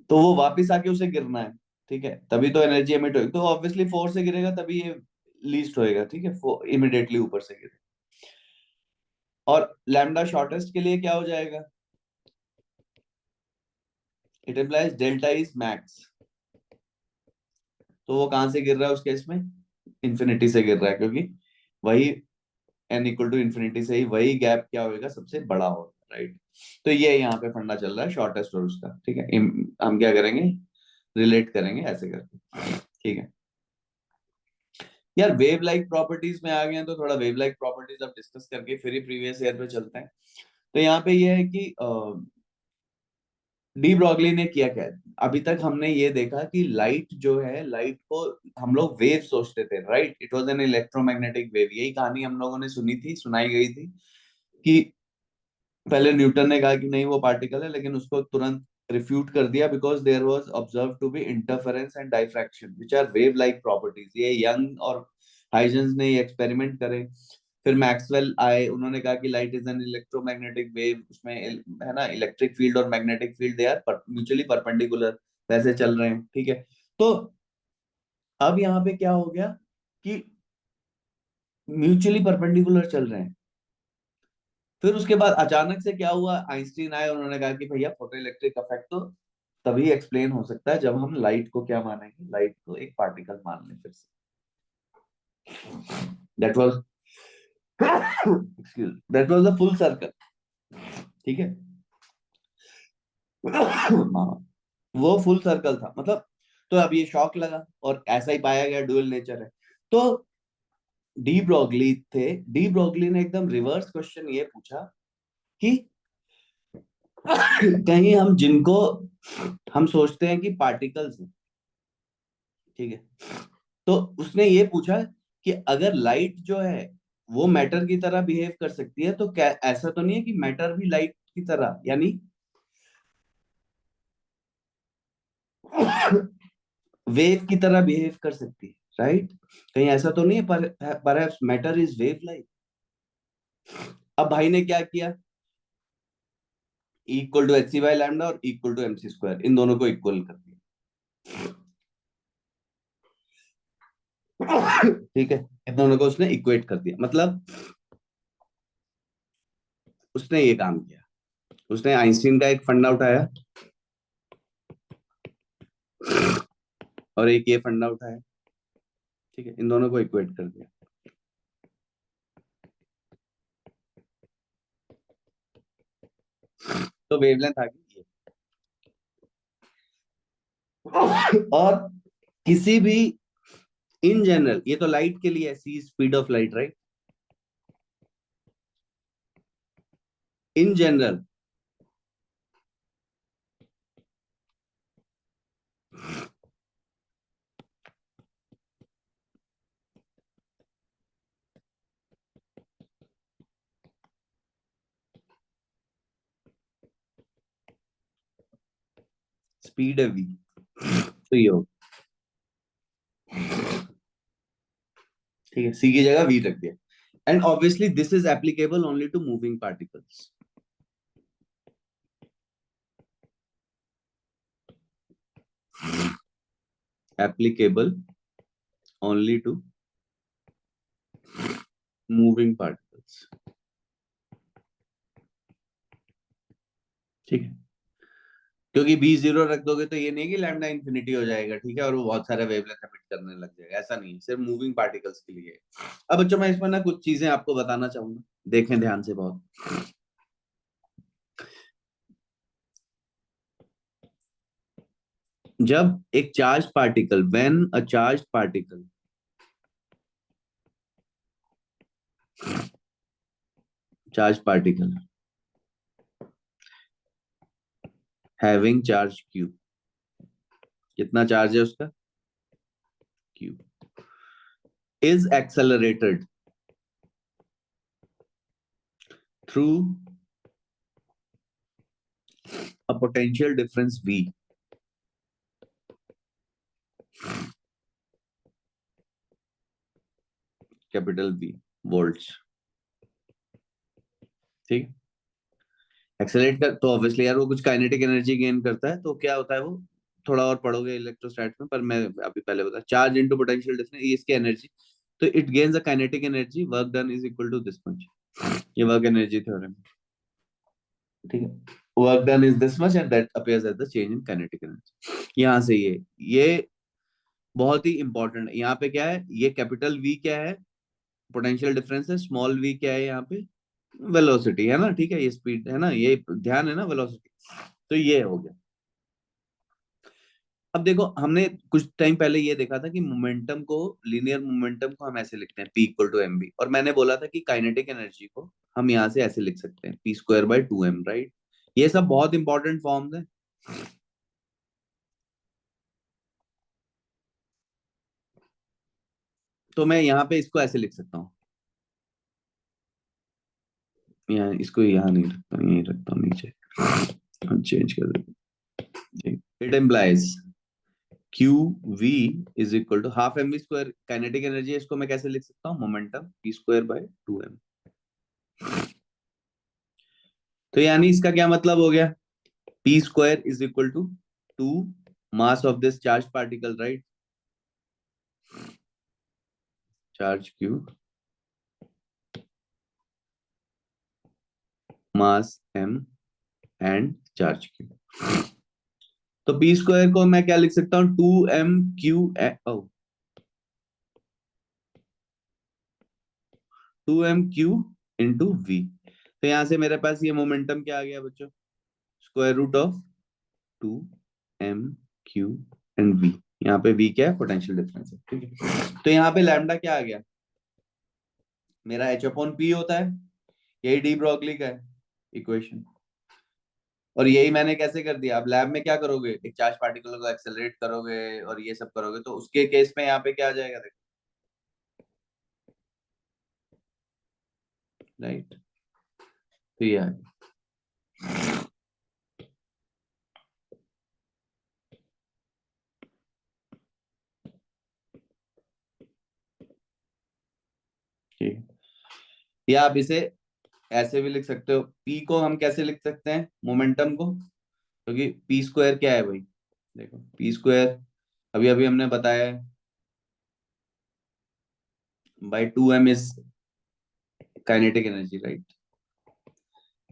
तो वो वापिस आके उसे गिरना है। ठीक है, तभी तो एनर्जी एमिट होगी, तो ऑब्वियसली 4 से गिरेगा तभी ये लीस्ट होएगा। ठीक है, इमिडिएटली ऊपर से गिरे। और लैम्डा शॉर्टेस्ट के लिए क्या हो जाएगा, it implies delta is max. तो वो कहां से गिर रहा है उस केस में, इंफिनिटी से गिर रहा है, क्योंकि वही n इक्वल टू इंफिनिटी से ही वही गैप क्या होगा, सबसे बड़ा होगा, राइट। तो ये यहाँ पे फंडा चल रहा है शॉर्टेस्ट और उसका। ठीक है, हम क्या करेंगे, रिलेट करेंगे ऐसे करके। ठीक है यार, वेव लाइक प्रॉपर्टीज में आ गए हैं, तो थोड़ा वेव लाइक प्रॉपर्टीज अब डिस्कस करके फिर ही प्रीवियस ईयर पे चलते हैं। तो यहाँ पे ये है कि डी ब्रॉगली ने किया क्या है? अभी तक हमने ये देखा कि लाइट जो है, लाइट को हम लोग वेव सोचते थे, right, it was an electromagnetic wave. यही कहानी हम लोगों ने सुनी थी, सुनाई गई थी कि पहले न्यूटन ने कहा कि नहीं वो पार्टिकल है, लेकिन उसको तुरंत रिफ्यूट कर दिया, because there was observe to be interference and diffraction which are wave like properties. ये यंग और हाइजेंस ने ये एक्सपेरिमेंट करे। फिर मैक्सवेल आए, उन्होंने कहा कि light is an electromagnetic wave, उसमें है ना इलेक्ट्रिक फील्ड और magnetic field they are mutually perpendicular, वैसे चल रहे हैं। ठीक है, तो अब यहाँ पे क्या हो गया कि म्यूचुअली परपेंडिकुलर चल रहे हैं। फिर उसके बाद अचानक से क्या हुआ, आइंस्टीन आए, उन्होंने कहा कि भैया फोटो इलेक्ट्रिक इफेक्ट तो तभी एक्सप्लेन हो सकता है जब हम लाइट को क्या मानेंगे, लाइट को एक पार्टिकल मान लें फिर से। That was excuse, that was the full circle. ठीक है हाँ, वो फुल सर्कल था मतलब। तो अब ये शॉक लगा और ऐसा ही पाया गया डुअल नेचर है। तो डी ब्रॉगली थे, डी ब्रॉगली ने एकदम रिवर्स क्वेश्चन ये पूछा कि कहीं हम जिनको हम सोचते हैं कि पार्टिकल्स हैं, ठीक है, तो उसने ये पूछा कि अगर लाइट जो है वो मैटर की तरह बिहेव कर सकती है, तो क्या ऐसा तो नहीं है कि मैटर भी लाइट की तरह, यानी वेव की तरह बिहेव कर सकती है, राइट। कहीं ऐसा तो नहीं है, पर मैटर इज वेव लाइक। अब भाई ने क्या किया, equal to H C by lambda और equal to M C square, इन दोनों को इक्वल कर दिया। ठीक है, इन दोनों को उसने इक्वेट कर दिया, मतलब उसने ये काम किया, उसने आइंस्टीन का एक फंडा उठाया और एक ये फंडा उठाया, ठीक है, इन दोनों को इक्वेट कर दिया। तो वेवलेंथ आ गई ये। और किसी भी इन जनरल, ये तो लाइट के लिए C speed of light, right? In general speed है v, तो ये हो, ठीक है, c की जगह v रख दिया। And obviously this is applicable only to moving particles, applicable only to moving particles, ठीक है, क्योंकि b जीरो रख दोगे तो ये नहीं कि लैम्डा इंफिनिटी हो जाएगा, ठीक है, और वो बहुत सारे वेवलेंथ एमिट करने लग जाएगा, ऐसा नहीं, सिर्फ मूविंग पार्टिकल्स के लिए। अब बच्चों मैं इसमें ना कुछ चीजें आपको बताना चाहूंगा, देखें ध्यान से बहुत। जब एक charge particle, when a charge particle having charge q, कितना चार्ज है उसका, q, is accelerated through a potential difference v, capital V volts, ठीक, एक्सेलरेट कर तो ऑब्वियसली यार वो कुछ काइनेटिक एनर्जी गेन करता है, तो क्या होता है वो, थोड़ा और पढ़ोगे इलेक्ट्रोस्टैटिक्स में, पर मैं अभी पहले बता, चार्ज इनटू पोटेंशियल डिफरेंस, ये इसकी एनर्जी, तो it gains a kinetic energy, work done is equal to this much, ये वर्क एनर्जी थ्योरम, ठीक है, work done is this much and that appears as the change in kinetic energy. यहाँ से ये बहुत ही इंपॉर्टेंट है। यहाँ पे क्या है, ये कैपिटल V क्या है, पोटेंशियल डिफरेंस है, स्मॉल v क्या है, यहाँ पे वेलोसिटी है ना, ठीक है, ये स्पीड है ना, ये ध्यान है ना, वेलोसिटी, तो ये हो गया। अब देखो हमने कुछ टाइम पहले ये देखा था कि मोमेंटम को, लीनियर मोमेंटम को हम ऐसे लिखते हैं p equal to M V, और मैंने बोला था कि काइनेटिक एनर्जी को हम यहाँ से ऐसे लिख सकते हैं p square by 2m, right? ये सब बहुत इंपॉर्टेंट फॉर्म्स है। तो मैं यहाँ पे इसको ऐसे लिख सकता हूँ, यहाँ इसको यहाँ नहीं रखता हूँ, यहीं रखता हूँ नीचे, चेंज कर देता हूँ। It implies Q V is equal to half M V square, kinetic energy है, इसको मैं कैसे लिख सकता हूँ, momentum P square by 2m। तो यानी इसका क्या मतलब हो गया, P square is equal to 2 mass of this charge particle, right, charge Q mass m and charge Q. तो पी स्क्वायर को मैं क्या लिख सकता हूँ, 2m क्यू इंटू वी। तो यहां से मेरे पास ये मोमेंटम क्या आ गया बच्चों, square root of 2m Q and v, यहाँ पे v क्या है, पोटेंशियल डिफरेंस है, ठीक है। तो यहाँ पे लैम्डा क्या आ गया, मेरा h अपॉन p होता है, यही डी ब्रोगली का है इक्वेशन, और यही मैंने कैसे कर दिया। अब लैब में क्या करोगे, एक चार्ज पार्टिकल को एक्सेलरेट करोगे और ये सब करोगे, तो उसके केस में यहाँ पे क्या आ जाएगा, देखो, राइट, तो ये ठीक, या आप इसे ऐसे भी लिख सकते हो, p को हम कैसे लिख सकते हैं, मोमेंटम को, क्योंकि पी स्क्वायर क्या है भाई, देखो पी स्क्वायर अभी अभी हमने बताया by 2m is kinetic energy, right?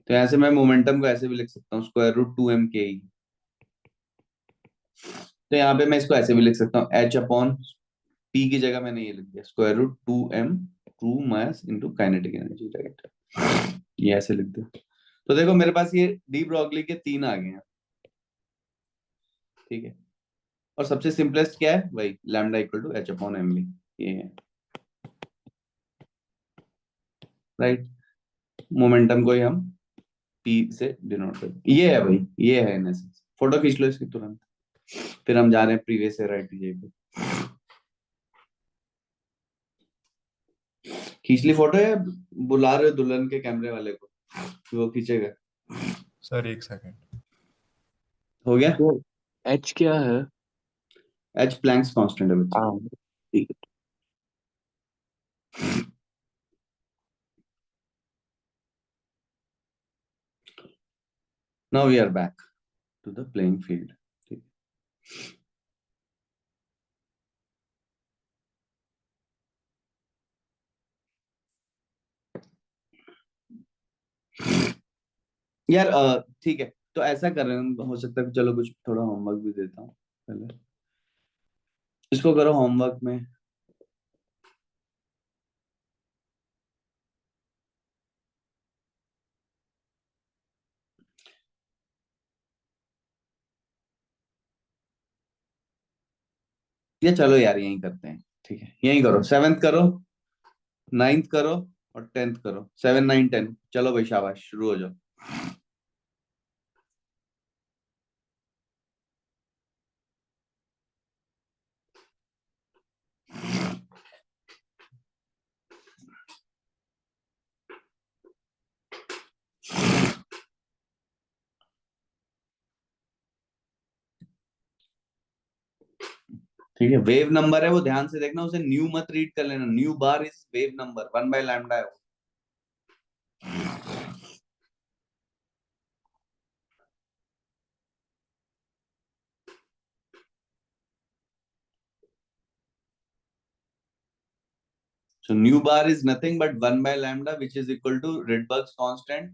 तो यहाँ से मैं मोमेंटम को ऐसे भी लिख सकता हूँ, स्क्वायर रूट 2m के ई। तो यहाँ पे मैं इसको ऐसे भी लिख सकता हूँ, h अपॉन p की जगह मैंने ये लिख दिया, square root 2m true mass into kinetic energy, right? ये ऐसे लिख दिया। तो देखो मेरे पास ये डी ब्रॉगली के 3 आ गए हैं, ठीक है। और सबसे सिंपलेस्ट क्या है, वही lambda equal to h upon m, ये है, राइट? मोमेंटम को ही हम p से डिनोट करते, ये है भाई, ये है इन एसेंस। फोटो खींच लो इसकी तुरंत, फिर हम जा रहे हैं प्रीवियस ईयर आईटीजे पे। खींच ली फोटो या बुला रहे हो दुल्हन के कैमरे वाले को कि वो खींचेगा? सर एक सेकंड। हो गया? तो एच क्या है? एच प्लैंक्स कांस्टेंट है बच्चे। हाँ, ठीक है। Now we are back to the playing field, ठीक यार। ठीक है, तो ऐसा कर रहे हैं, हो सकता है कि चलो कुछ थोड़ा होमवर्क भी देता हूँ पहले, इसको करो होमवर्क में। या चलो यार यही करते हैं, ठीक है, यही करो, 7th करो, 9th करो और 10th करो, 7 9 10। चलो भाई शाबाश, शुरू हो जाओ। ठीक है, वेव नंबर है वो, ध्यान से देखना, उसे न्यू मत रीड कर लेना, nu bar is wave number, 1/λ है वो। So nu bar is nothing but 1/λ, which is equal to Rydberg's constant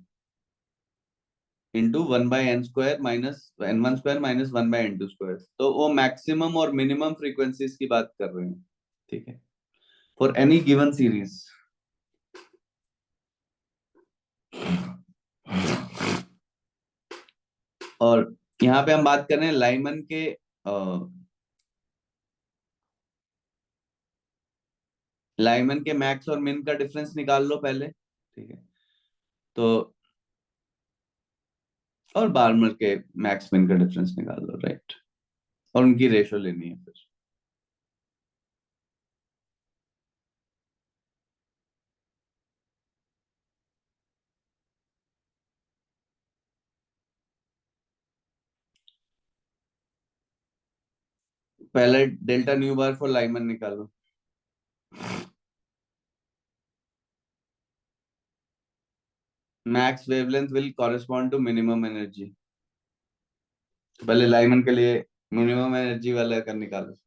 into 1/n square minus n1 square minus 1/n2 square। तो वो मैक्सिमम और मिनिमम फ्रीक्वेंसीज की बात कर रहे हैं, ठीक है, फॉर एनी गिवन सीरीज। और यहाँ पे हम बात कर रहे हैं लाइमन के मैक्स और मिन का डिफरेंस निकाल लो पहले, ठीक है। तो और बार्मर के मैक्स मिन का डिफरेंस निकाल लो, राइट? और उनकी रेशो लेनी है फिर। पहले delta nu bar for Lyman निकालो। Max wavelength will correspond to minimum energy. पहले लाइमन के लिए मिनिमम एनर्जी वाला का निकालो।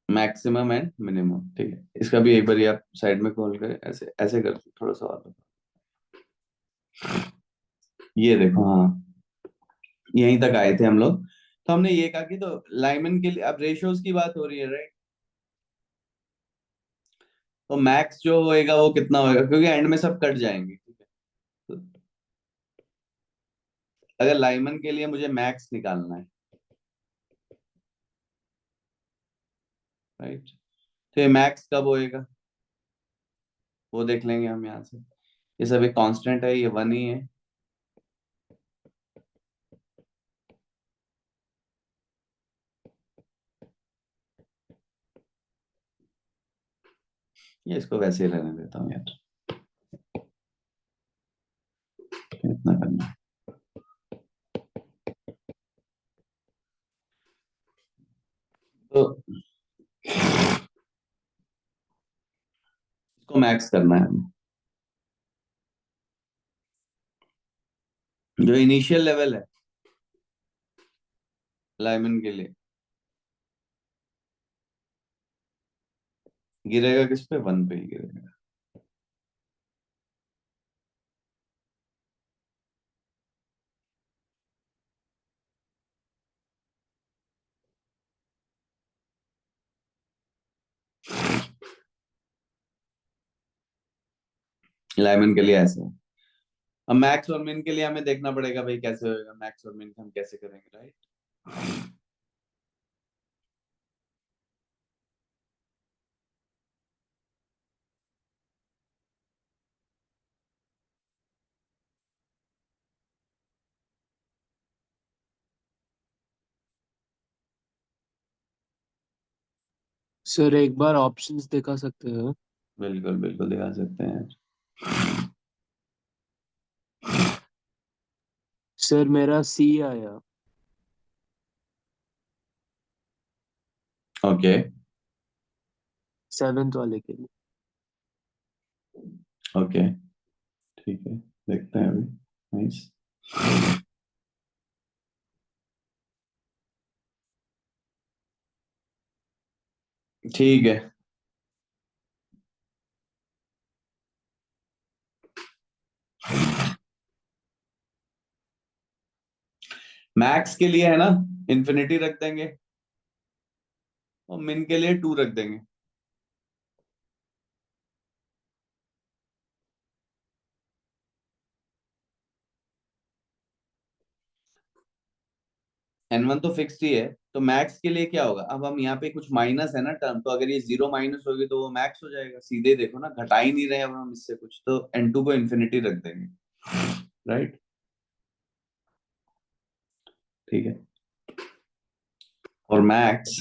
मैक्सिमम एंड मिनिमम, ठीक है। इसका भी एक बार आप साइड में खोल कर ऐसे ऐसे कर दो, थोड़ा सा और। ये देखो, हाँ यहीं तक आए थे हम लोग। तो हमने ये कहा कि तो लाइमन के लिए अब रेशियोज की बात हो रही है, राइट? तो मैक्स जो होएगा वो कितना होएगा, क्योंकि एंड में सब कट जाएंगे, ठीक है। तो अगर लाइमन के लिए मुझे मैक्स निकालना है, राइट, तो ये मैक्स कब होएगा वो देख लेंगे हम यहाँ से। ये सब एक कांस्टेंट है, ये 1 ही है। ये इसको वैसे ही रहने देता हूँ यार, इतना करना है। तो इसको मैक्स करना है हमें। जो इनिशियल लेवल है लाइमन के लिए, गिरेगा किस पे? 1 पे ही गिरेगा। लाइमन के लिए ऐसे है। अब मैक्स और मिन के लिए हमें देखना पड़ेगा भाई कैसे होएगा, मैक्स और मिन हम कैसे करेंगे, राइट? सर एक बार ऑप्शंस दिखा सकते हो? बिल्कुल बिल्कुल दिखा सकते हैं। सर मेरा सी आया। ओके। सेवेंथ वाले के लिए। ओके ठीक है, देखते हैं अभी। नाइस। ठीक है। मैक्स के लिए है ना, इन्फिनिटी रख देंगे, और मिन के लिए 2 रख देंगे। n1 तो फिक्स्ड ही है, तो मैक्स के लिए क्या होगा? अब हम यहाँ पे कुछ माइनस है ना टर्म, तो अगर ये 0 माइनस होगी तो वो मैक्स हो जाएगा सीधे, देखो ना, घटा ही नहीं रहे अब हम इससे कुछ, तो n2 को इन्फिनिटी रख देंगे, राइट? ठीक है। और मैक्स,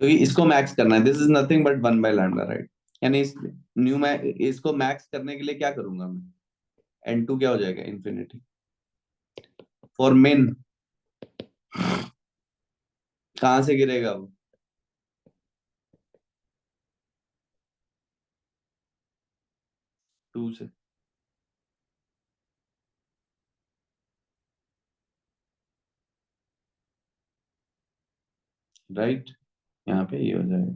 क्योंकि इसको मैक्स करना है, this is nothing but 1/λ, right? यानी इस न्यू मैं इसको मैक्स करने के लिए क्या करूंगा मैं? n2 क्या हो जाएगा? इन्फिनिटी। फॉर मिन कहाँ से गिरेगा वो? 2 से, राइट? यहाँ पे ये हो जाएगा।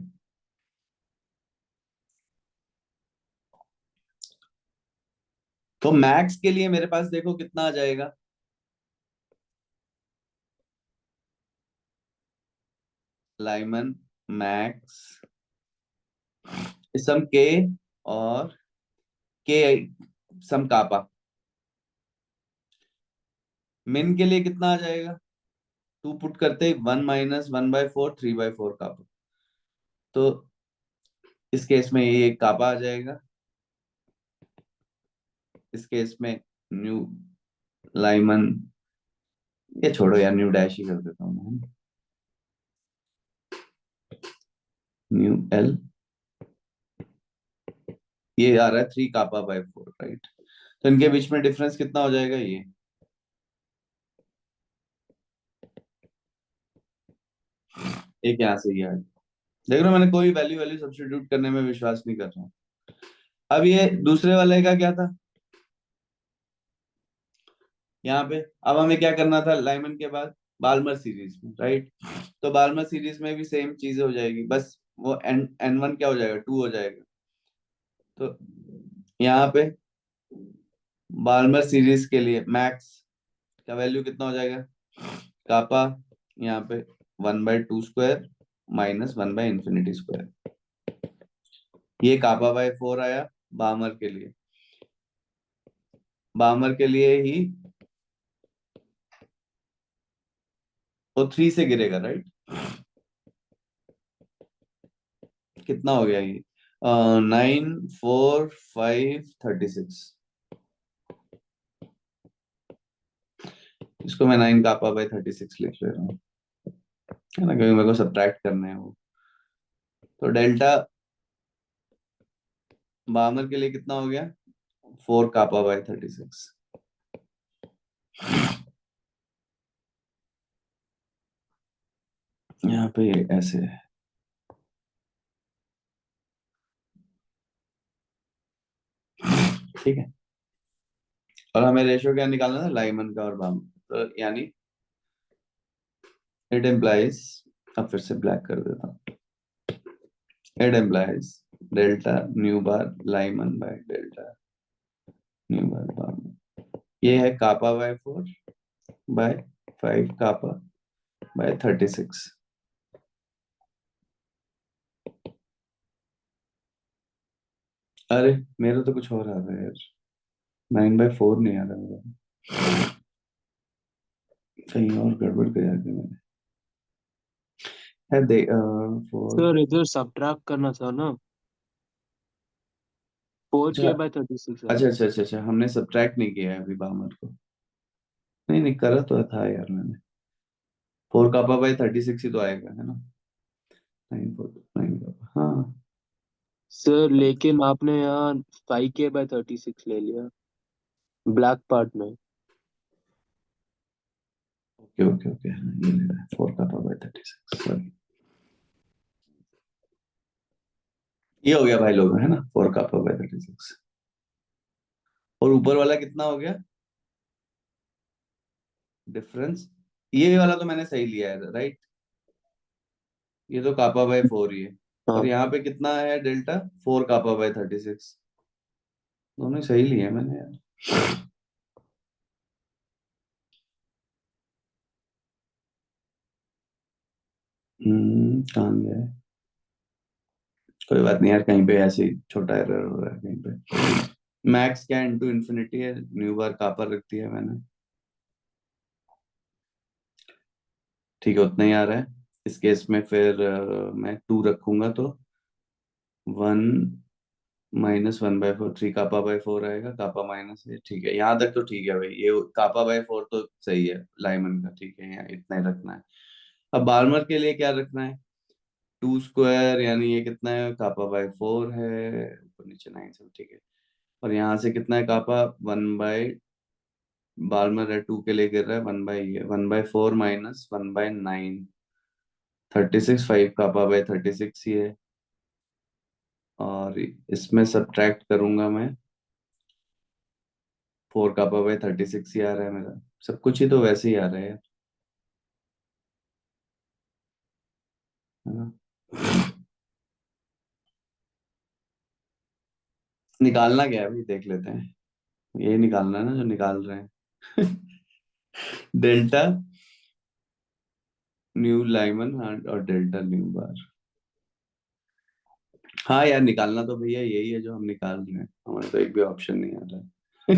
तो मैक्स के लिए मेरे पास देखो कितना आ जाएगा, लाइमन मैक्स सम के, और के सम कापा। मिन के लिए कितना आ जाएगा? 2 पुट करते ही 1 माइनस 1/4, 3/4 कापा। तो इस केस में ये एक कापा आ जाएगा, इस केस में न्यू लाइमन, ये छोड़ो यार, न्यू डैश ही कर देता हूँ मैं, न्यू एल, ये आ रहा है 3 कापा/4, राइट? तो इनके बीच में डिफरेंस कितना हो जाएगा? ये एक यहाँ से ये आ गया। देख रहे हो, मैंने कोई वैल्यू वैल्यू सब्स्टिट्यूट करने में विश्वास नहीं कर रहा हूँ। अब ये दूसरे वाले का क्या था यहाँ पे? अब हमें क्या करना था लाइमन के बाद? बाल्मर सीरीज में, राइट? तो बाल्मर सीरीज में भी सेम चीज हो जाएगी, बस वो n1 क्या हो जाएगा? 2 हो जाएगा। तो यहाँ पे बाल्मर सीरीज के लिए मैक्स का वैल्यू कितना हो जाएगा? कापा, यहाँ पे 1/2² माइनस 1/∞²। ये कापा/4 आया बामर के लिए। बामर के लिए ही वो 3 से गिरेगा, राइट? कितना हो गया ये? 9 4 5 36। इसको मैं 9 कापा/36 लिख ले रहा हूँ, है ना, क्योंकि मेरे को सब्ट्रैक्ट करना है वो। तो डेल्टा बामर के लिए कितना हो गया? 4 कापा/36। यहाँ पे ये ऐसे है, ठीक है। और हमें रेशियो क्या निकालना था, लाइमन का और बाम, तो यानी इट एम्प्लाइज, अब फिर से ब्लैक कर देता हूँ, it implies delta nu bar Lyman by delta nu bar Balmer. ये है kappa by 4 by 5 kappa by 36। अरे मेरा तो कुछ और आ रहा है यार, 9/4 नहीं आ रहा मेरा, कहीं और गड़बड़ कर दिया मैंने। है दे 4। सर इधर सब्ट्रैक्ट करना था ना, 4K/36 है। अच्छा अच्छा अच्छा अच्छा, हमने सब्ट्रैक्ट नहीं किया है अभी बामर को। नहीं नहीं, करा तो था यार मैंने। 4 कापा बाय 36 ही तो आएगा, है ना। 9/4 कापा, हाँ। सर लेकिन आपने यहाँ 5K/36 ले लिया ब्लैक पार्ट में। ओके ओके ओके, ये ले रहा है 4 कापा बाय 36, सॉरी। ये हो गया भाई लोग, है ना, 4 कापा बाय 36। और ऊपर वाला कितना हो गया डिफरेंस, ये वाला तो मैंने सही लिया है, राइट। ये तो कापा बाय 4 ही है। और हाँ यहाँ पे कितना है डेल्टा, 4 कापा बाय 36। दोनों सही लिए हैं मैंने यार। कहाँ गया है? कोई बात नहीं यार, कहीं पे ऐसे ही छोटा एरर हो रहा है कहीं पे। मैक्स क्या इनटू इन्फिनिटी है, न्यू बार कापा रख दिया मैंने, ठीक है, उतना ही आ रहा है। इस केस में फिर मैं 2 रखूंगा तो 1 -1/4, 3 कापा बाय 4 आएगा, कापा माइनस है, ठीक है, यहाँ तक तो ठीक है भाई, ये कापा बाय 4 तो सही है लाइमन का, ठीक है, यहाँ इतना ही रखना है। अब बार्मर के लिए क्या रखना है, 2 स्क्वायर, यानी ये कितना है, कापा बाय 4 है, ऊपर नीचे 9 सब ठीक है। और यहाँ से कितना है कापा, 1 बाय, बार्मर है 2 के लिए गिर रहा है, 1/4 माइनस 1/9, 36, 5 कापा बाय 36 ही है। और इसमें सब्ट्रैक्ट करूंगा मैं, 4 कापा बाय 36 ही आ रहा है मेरा, सब कुछ ही तो वैसे ही आ रहा है यार, है ना। निकालना क्या है अभी देख लेते हैं, ये निकालना है ना जो निकाल रहे हैं। डेल्टा न्यू लाइमन और डेल्टा न्यू बार। हाँ यार, निकालना तो भैया यही है जो हम निकाल रहे हैं, हमारे तो एक भी ऑप्शन नहीं आ रहा है।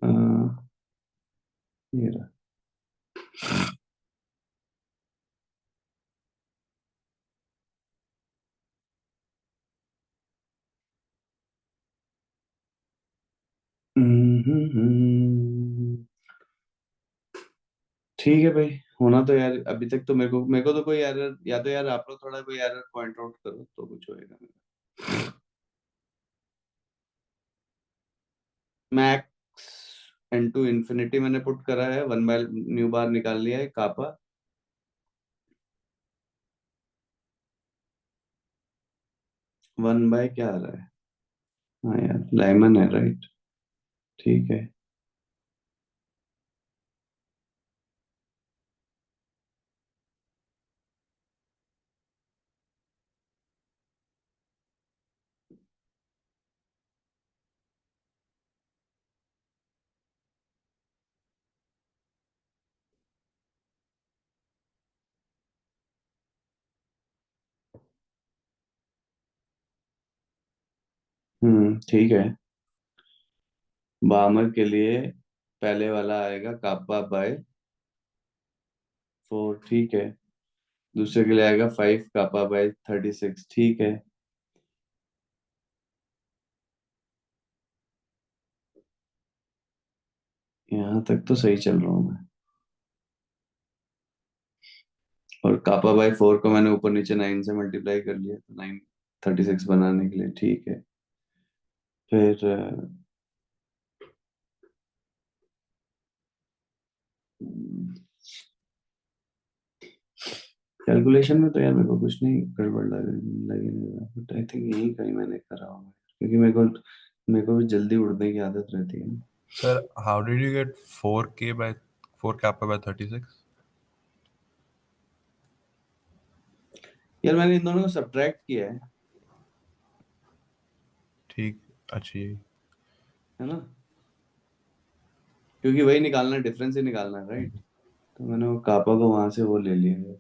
हाँ, ये रहा। ठीक है भाई, होना तो यार अभी तक तो मेरे को तो कोई एरर, या तो यार आप लोग थोड़ा कोई एरर पॉइंट आउट करो तो कुछ होएगा मेरा। मैक्स इनटू इन्फिनिटी मैंने पुट करा है, 1/न्यू बार निकाल लिया है कापा, 1 बाय क्या आ रहा है, हाँ यार लाइमन है, राइट, ठीक है। ठीक है। बामर के लिए पहले वाला आएगा कापा बाय 4, ठीक है। दूसरे के लिए आएगा 5 कापा बाय 36, ठीक है। यहाँ तक तो सही चल रहा हूँ मैं। और कापा बाय 4 को मैंने ऊपर नीचे 9 से मल्टीप्लाई कर लिया, तो 936 बनाने के लिए, ठीक है। फिर कैलकुलेशन में तो यार मेरे को कुछ नहीं गड़बड़ लगे नहीं रहा, बट आई थिंक यही कहीं मैंने करा होगा। क्योंकि मेरे को भी जल्दी उड़ने की आदत रहती है ना। Sir, how did you get 4K by 4 kappa by 36? यार मैंने इन दोनों को सब्ट्रैक्ट किया ठीक, अच्छी। है ना, क्योंकि वही निकालना है, डिफरेंस ही निकालना है, राइट। तो मैंने वो कापा को वहां से वो ले लिया यार।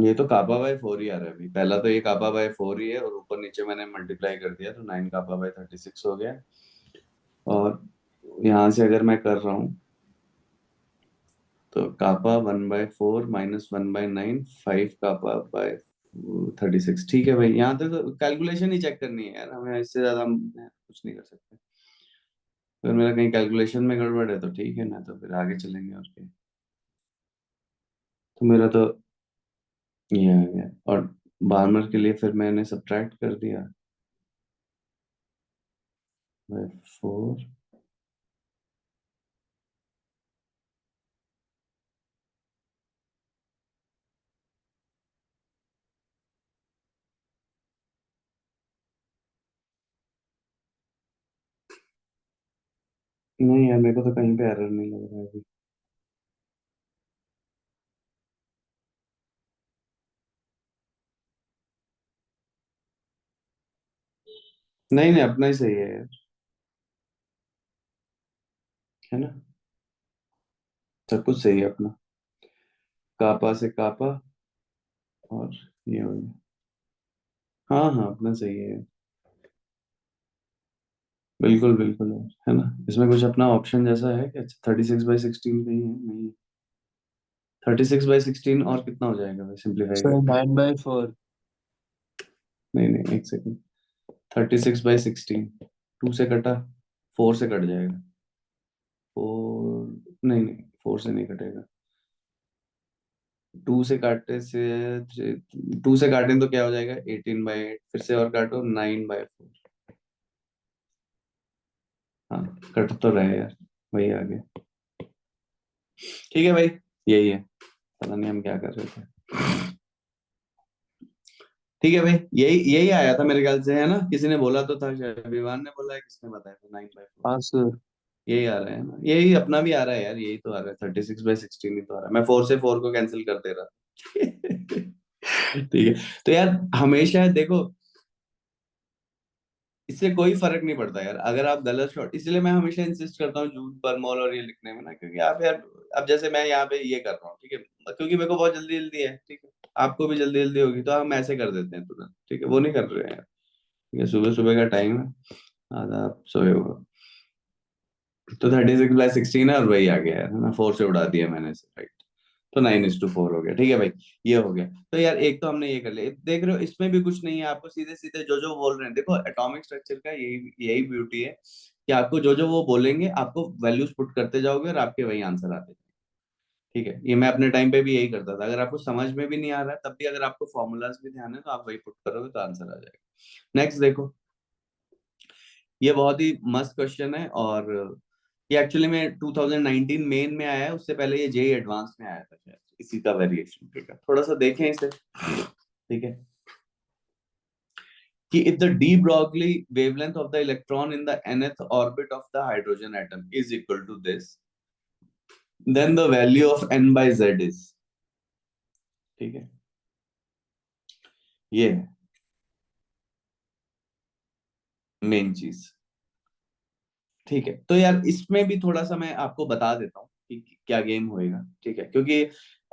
ये तो कापा बाय 4 ही आ रहा है अभी, पहला तो ये कापा बाय 4 ही है, और ऊपर नीचे मैंने मल्टीप्लाई कर दिया तो 9 कापा बाय 36 हो गया। और यहाँ से अगर मैं कर रहा हूँ तो कापा 1/4 माइनस 1/9, 5 कापा बाय 36। ठीक है भाई, यहाँ तक तो कैलकुलेशन ही चेक करनी है यार हमें, इससे ज्यादा हम कुछ नहीं कर सकते। अगर मेरा कहीं कैलकुलेशन में गड़बड़ है तो ठीक है ना, तो फिर आगे चलेंगे और क्या। तो मेरा तो ये आ गया, और बार्मर के लिए फिर मैंने सब्ट्रैक्ट कर दिया बाय 4। नहीं यार, मेरे को तो कहीं पे एरर नहीं लग रहा है अभी। नहीं नहीं, अपना ही सही है यार, है ना, सब कुछ सही है अपना। कापा से कापा, और ये हो गया। हाँ हाँ, अपना सही है यार। बिल्कुल बिल्कुल यार, है ना। इसमें कुछ अपना ऑप्शन जैसा है क्या? 36/16 कहीं है? नहीं। 36/16 और कितना हो जाएगा भाई सिंप्लीफाई सर करके? 9/4। नहीं नहीं, एक सेकंड। 36/16, 2 से कटा, 4 से कट जाएगा। 4, नहीं नहीं, 4 से नहीं कटेगा। 2 से काटने से 2 से काटें तो क्या हो जाएगा? 18/8, फिर से और काटो 9/4। हाँ, कट तो रहे यार, वही आ गया। ठीक है भाई, यही है, पता नहीं हम क्या कर रहे थे। ठीक है भाई, यही यही आया था मेरे ख्याल से, है ना। किसी ने बोला तो था शायद, विवान ने बोला है, किसने बताया था? 9/4 हाँ सर। यही आ रहा है ना, यही अपना भी आ रहा है यार, यही तो आ रहा है, 36/16 ही तो आ रहा है। मैं 4 से 4 को कैंसिल कर दे रहा। ठीक है। तो यार हमेशा देखो, इससे कोई फर्क नहीं पड़ता यार अगर आप गलत शॉट, इसलिए मैं हमेशा इंसिस्ट करता हूँ जूल पर मॉल और ये लिखने में ना, क्योंकि आप यार, अब जैसे मैं यहाँ पे ये कर रहा हूँ, ठीक है, क्योंकि मेरे को बहुत जल्दी जल्दी है, ठीक है, आपको भी जल्दी जल्दी होगी, तो हम ऐसे कर देते हैं तुरंत, ठीक है, वो नहीं कर रहे हैं यार। ठीक है, सुबह सुबह का टाइम है, आधा आप सोए हो, तो 36/16 है, और वही आ गया है ना, 4 से उड़ा दिया मैंने से, राइट। तो 9:4 हो गया, ठीक है भाई, ये हो गया। तो यार एक तो हमने ये कर लिया, देख रहे हो इसमें भी कुछ नहीं है, आपको सीधे सीधे जो जो बोल रहे हैं, देखो एटॉमिक स्ट्रक्चर का यही यही ब्यूटी है, कि आपको जो जो वो बोलेंगे, आपको वैल्यूज पुट करते जाओगे और आपके वही आंसर आते जाएंगे। ठीक है, ये मैं अपने टाइम पे भी यही करता था, अगर आपको समझ में भी नहीं आ रहा है तब भी अगर आपको फॉर्मूलाज भी ध्यान है तो आप वही पुट करोगे तो आंसर आ जाएगा। नेक्स्ट देखो, ये बहुत ही मस्त क्वेश्चन है, और ये एक्चुअली में 2019 मेन में आया है, उससे पहले ये जेई एडवांस में आया था शायद, इसी का वेरिएशन। ठीक है, थोड़ा सा देखें इसे, ठीक है, कि if the de Broglie wavelength of the electron in the nth orbit of the hydrogen atom is equal to this, then the value of n by z is, ठीक है, ये है मेन चीज। ठीक है, तो यार इसमें भी थोड़ा सा मैं आपको बता देता हूँ कि क्या गेम होएगा, ठीक है, क्योंकि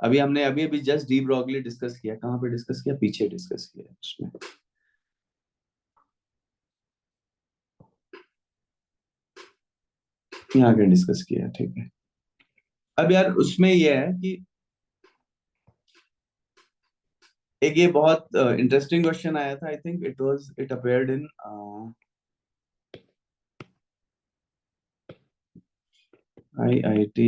अभी हमने अभी अभी जस्ट डी ब्रॉगली डिस्कस किया, कहाँ पे डिस्कस किया? पीछे डिस्कस किया उसमें, यहाँ के डिस्कस किया, ठीक है। अब यार उसमें ये है कि एक ये बहुत इंटरेस्टिंग क्वेश्चन आया था, I think it appeared in IIT,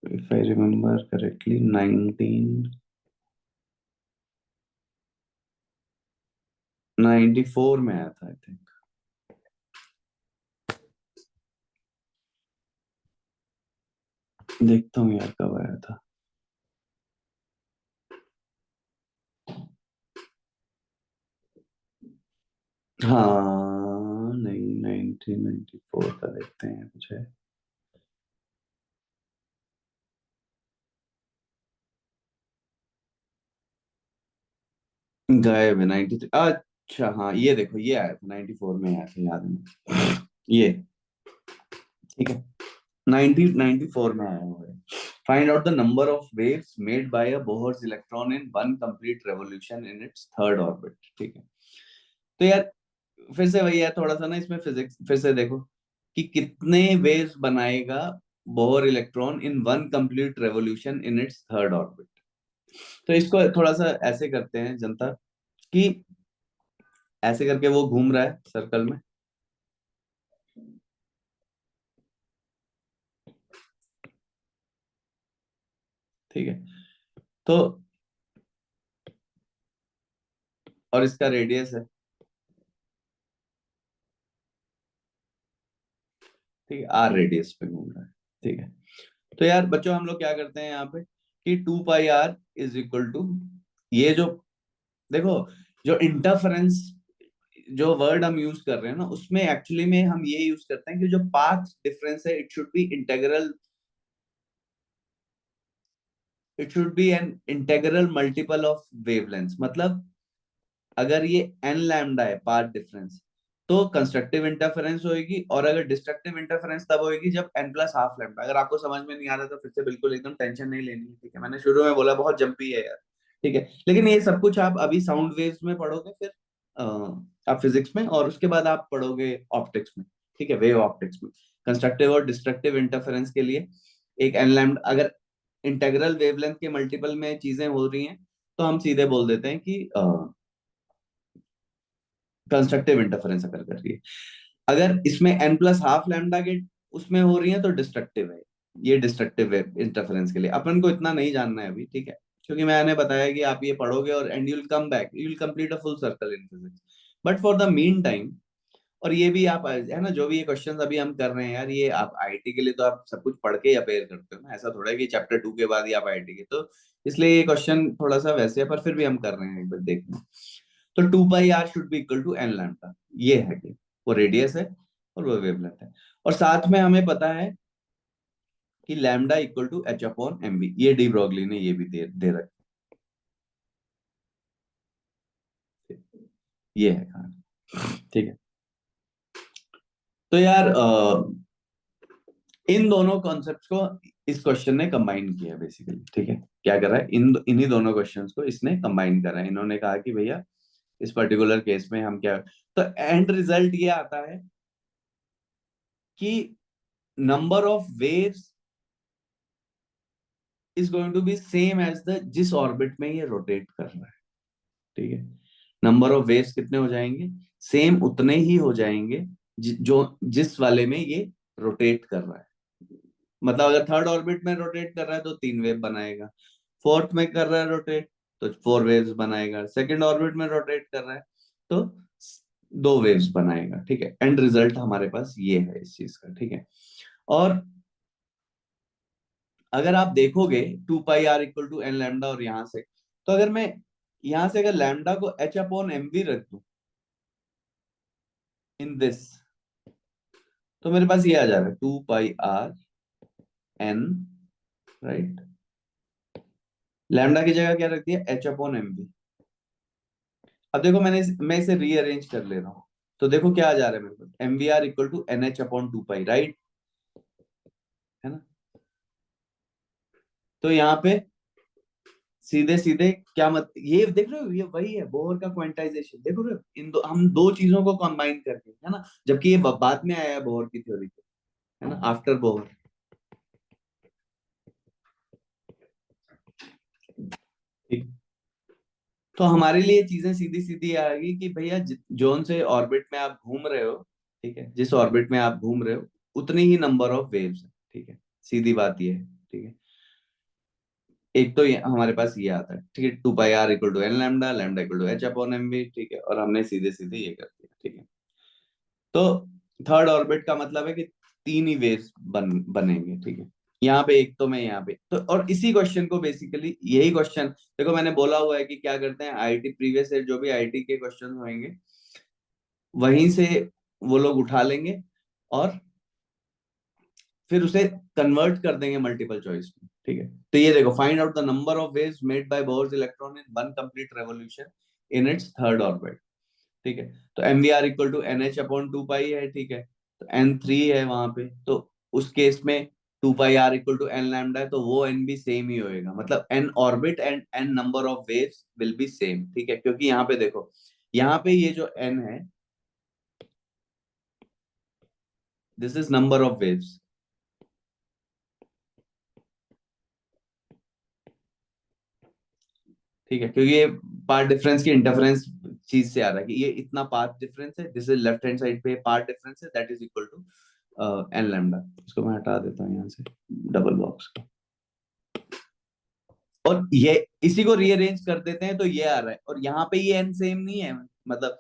if I remember correctly, 1994 में आया था, आई थिंक। देखता हूँ यार कब आया था। हाँ नहीं 1994 का देखते हैं कुछ है। गायब है 93। अच्छा हाँ ये देखो ये आया था 94 में आया था, याद है मुझे। ये ठीक है 1994 में आया हुआ है। Find out the number of waves made bye a Bohr's electron in one complete revolution in its third orbit. ठीक है तो यार फिर से वही है, थोड़ा सा ना इसमें फिजिक्स फिर से देखो कि कितने वेव्स बनाएगा Bohr electron in one complete revolution in its third orbit. तो इसको थोड़ा सा ऐसे करते हैं जनता कि ऐसे करके वो घूम रहा है सर्कल में, ठीक है तो और इसका रेडियस है, ठीक है आर रेडियस पे घूम रहा है। ठीक है तो यार बच्चों हम लोग क्या करते हैं यहाँ पे कि 2 pi are is equal to ये जो देखो जो इंटरफेरेंस जो वर्ड हम यूज कर रहे हैं ना उसमें एक्चुअली में हम ये यूज करते हैं कि जो पाथ डिफरेंस है it should be an integral multiple of wavelength. मतलब अगर ये एन लैम्डा है पाथ डिफरेंस तो कंस्ट्रक्टिव इंटरफेरेंस होगी, और अगर डिस्ट्रक्टिव इंटरफेरेंस तब होगी जब एन प्लस हाफ लैम्डा। अगर आपको समझ में नहीं आ रहा तो फिर से बिल्कुल एकदम टेंशन नहीं लेनी है, ठीक है मैंने शुरू में बोला बहुत जंपी है यार, ठीक है लेकिन ये सब कुछ आप अभी साउंड वेव्स में पढ़ोगे, फिर आप फिजिक्स में, और उसके बाद आप पढ़ोगे ऑप्टिक्स में, ठीक है वेव ऑप्टिक्स में कंस्ट्रक्टिव और डिस्ट्रक्टिव इंटरफेरेंस के लिए एक एन लैम्डा अगर इंटेग्रल वेवलेंथ के मल्टीपल में चीजें हो रही हैं तो हम सीधे बोल देते हैं कि कंस्ट्रक्टिव इंटरफेरेंस अगर कर रही है। अगर इसमें एन प्लस हाफ लैम्डा के उसमें हो रही है तो डिस्ट्रक्टिव है, ये डिस्ट्रक्टिव है इंटरफेरेंस के लिए। अपन को इतना नहीं जानना है अभी, ठीक है क्योंकि मैंने बताया कि आप ये पढ़ोगे और and you will come back, you will complete a full circle in physics. But for the mean time, और ये भी आप है ना जो भी ये क्वेश्चंस अभी हम कर रहे हैं यार, ये आप आईआईटी के लिए तो आप सब कुछ पढ़ के ही अपेयर करते हो ना, ऐसा थोड़ा है कि चैप्टर 2 के बाद ही आप आईआईटी के, तो इसलिए ये क्वेश्चन थोड़ा सा वैसे है पर फिर भी हम कर रहे हैं एक बार देखना। तो 2 pi R should be equal to N lambda, ये है कि वो रेडियस है और वो वेवलेंथ है, और साथ में हमें पता है कि lambda equal to H upon M V, ये डी ब्रॉगली ने ये भी दे रखा है, ये है कहानी, ठीक है तो यार इन दोनों कॉन्सेप्ट्स को इस क्वेश्चन ने कंबाइन किया बेसिकली, ठीक है क्या कर रहा है इन्हीं दोनों क्वेश्चंस को इसने कंबाइन करा है। इन्होंने कहा कि भैया इस पर्टिकुलर केस में हम क्या, तो एंड रिजल्ट ये आता है कि number of waves is going to be same as the जिस ऑर्बिट में ये रोटेट कर रहा है, ठीक है नंबर ऑफ वेव्स कितने हो जाएंगे, सेम उतने ही हो जाएंगे जो जिस वाले में ये रोटेट कर रहा है। मतलब अगर थर्ड ऑर्बिट में रोटेट कर रहा है तो 3 वेव बनाएगा, फोर्थ में कर रहा है रोटेट तो 4 वेव्स बनाएगा, सेकंड ऑर्बिट में रोटेट कर रहा है तो 2 वेव्स बनाएगा, ठीक है एंड रिजल्ट हमारे पास ये है इस चीज का, ठीक है। और अगर आप देखोगे 2 pi R equal to N lambda, और यहां से तो अगर मैं यहां से अगर लैम्डा को एच अपॉन एम वी रख दूं इन दिस, तो मेरे पास ये आ जा रहा है 2 pi are N, right lambda की जगह क्या रख दिया एच अपॉन एम वी। अब देखो मैं इसे रीअरेंज कर ले रहा हूँ, तो देखो क्या आ जा रहा है मेरे पास M V R equal to N H upon 2 pi, right है ना। तो यहाँ पे सीधे सीधे क्या मत ये देख रहे हो, ये वही है बोहर का क्वांटाइजेशन, देखो रहे हो इन दो हम दो चीजों को कंबाइन करके, है ना जबकि ये बाद में आया है बोहर की थ्योरी पे, है ना आफ्टर बोहर। ठीक तो हमारे लिए चीजें सीधी सीधी आ गई कि भैया जोन से ऑर्बिट में आप घूम रहे हो, ठीक है जिस ऑर्बिट में आप घूम रहे हो उतनी ही नंबर ऑफ वेव्स है, ठीक है सीधी बात ये है, ठीक है एक तो ये हमारे पास ये आता है, ठीक है 2 pi R equal to N lambda, lambda equal to H upon M V, ठीक है और हमने सीधे सीधे ये कर दिया, ठीक है तो थर्ड ऑर्बिट का मतलब है कि 3 ही वेव्स बनेंगे, ठीक है यहाँ पे एक तो मैं यहाँ पे तो, और इसी क्वेश्चन को बेसिकली यही क्वेश्चन देखो मैंने बोला हुआ है कि क्या करते हैं आईआईटी प्रीवियस ईयर जो भी आईआईटी के क्वेश्चन होंगे वहीं से वो लोग उठा लेंगे और फिर उसे कन्वर्ट कर देंगे मल्टीपल चॉइस में, ठीक है। तो ये देखो, find out the number of waves made by Bohr's electron in one complete revolution in its third orbit, ठीक है। तो M V R equal to N H upon two pi है, ठीक है। तो एन थ्री है वहां पे, तो उस केस में two pi R equal to N lambda है, तो वो एन भी सेम ही होएगा, मतलब N orbit and N number of waves will be same, ठीक है। क्योंकि यहाँ पे देखो, यहाँ पे ये जो एन है, this is number of waves, ठीक है। क्योंकि ये पार्ट डिफरेंस की इंटरफेरेंस चीज से आ रहा है कि ये इतना पार्ट डिफरेंस है, this is left hand side पे पार्ट डिफरेंस है, that is equal to N lambda. इसको मैं हटा देता हूँ यहाँ से डबल बॉक्स को, और ये इसी को रीअरेंज कर देते हैं तो ये आ रहा है, और यहाँ पे ये एन सेम नहीं है, मतलब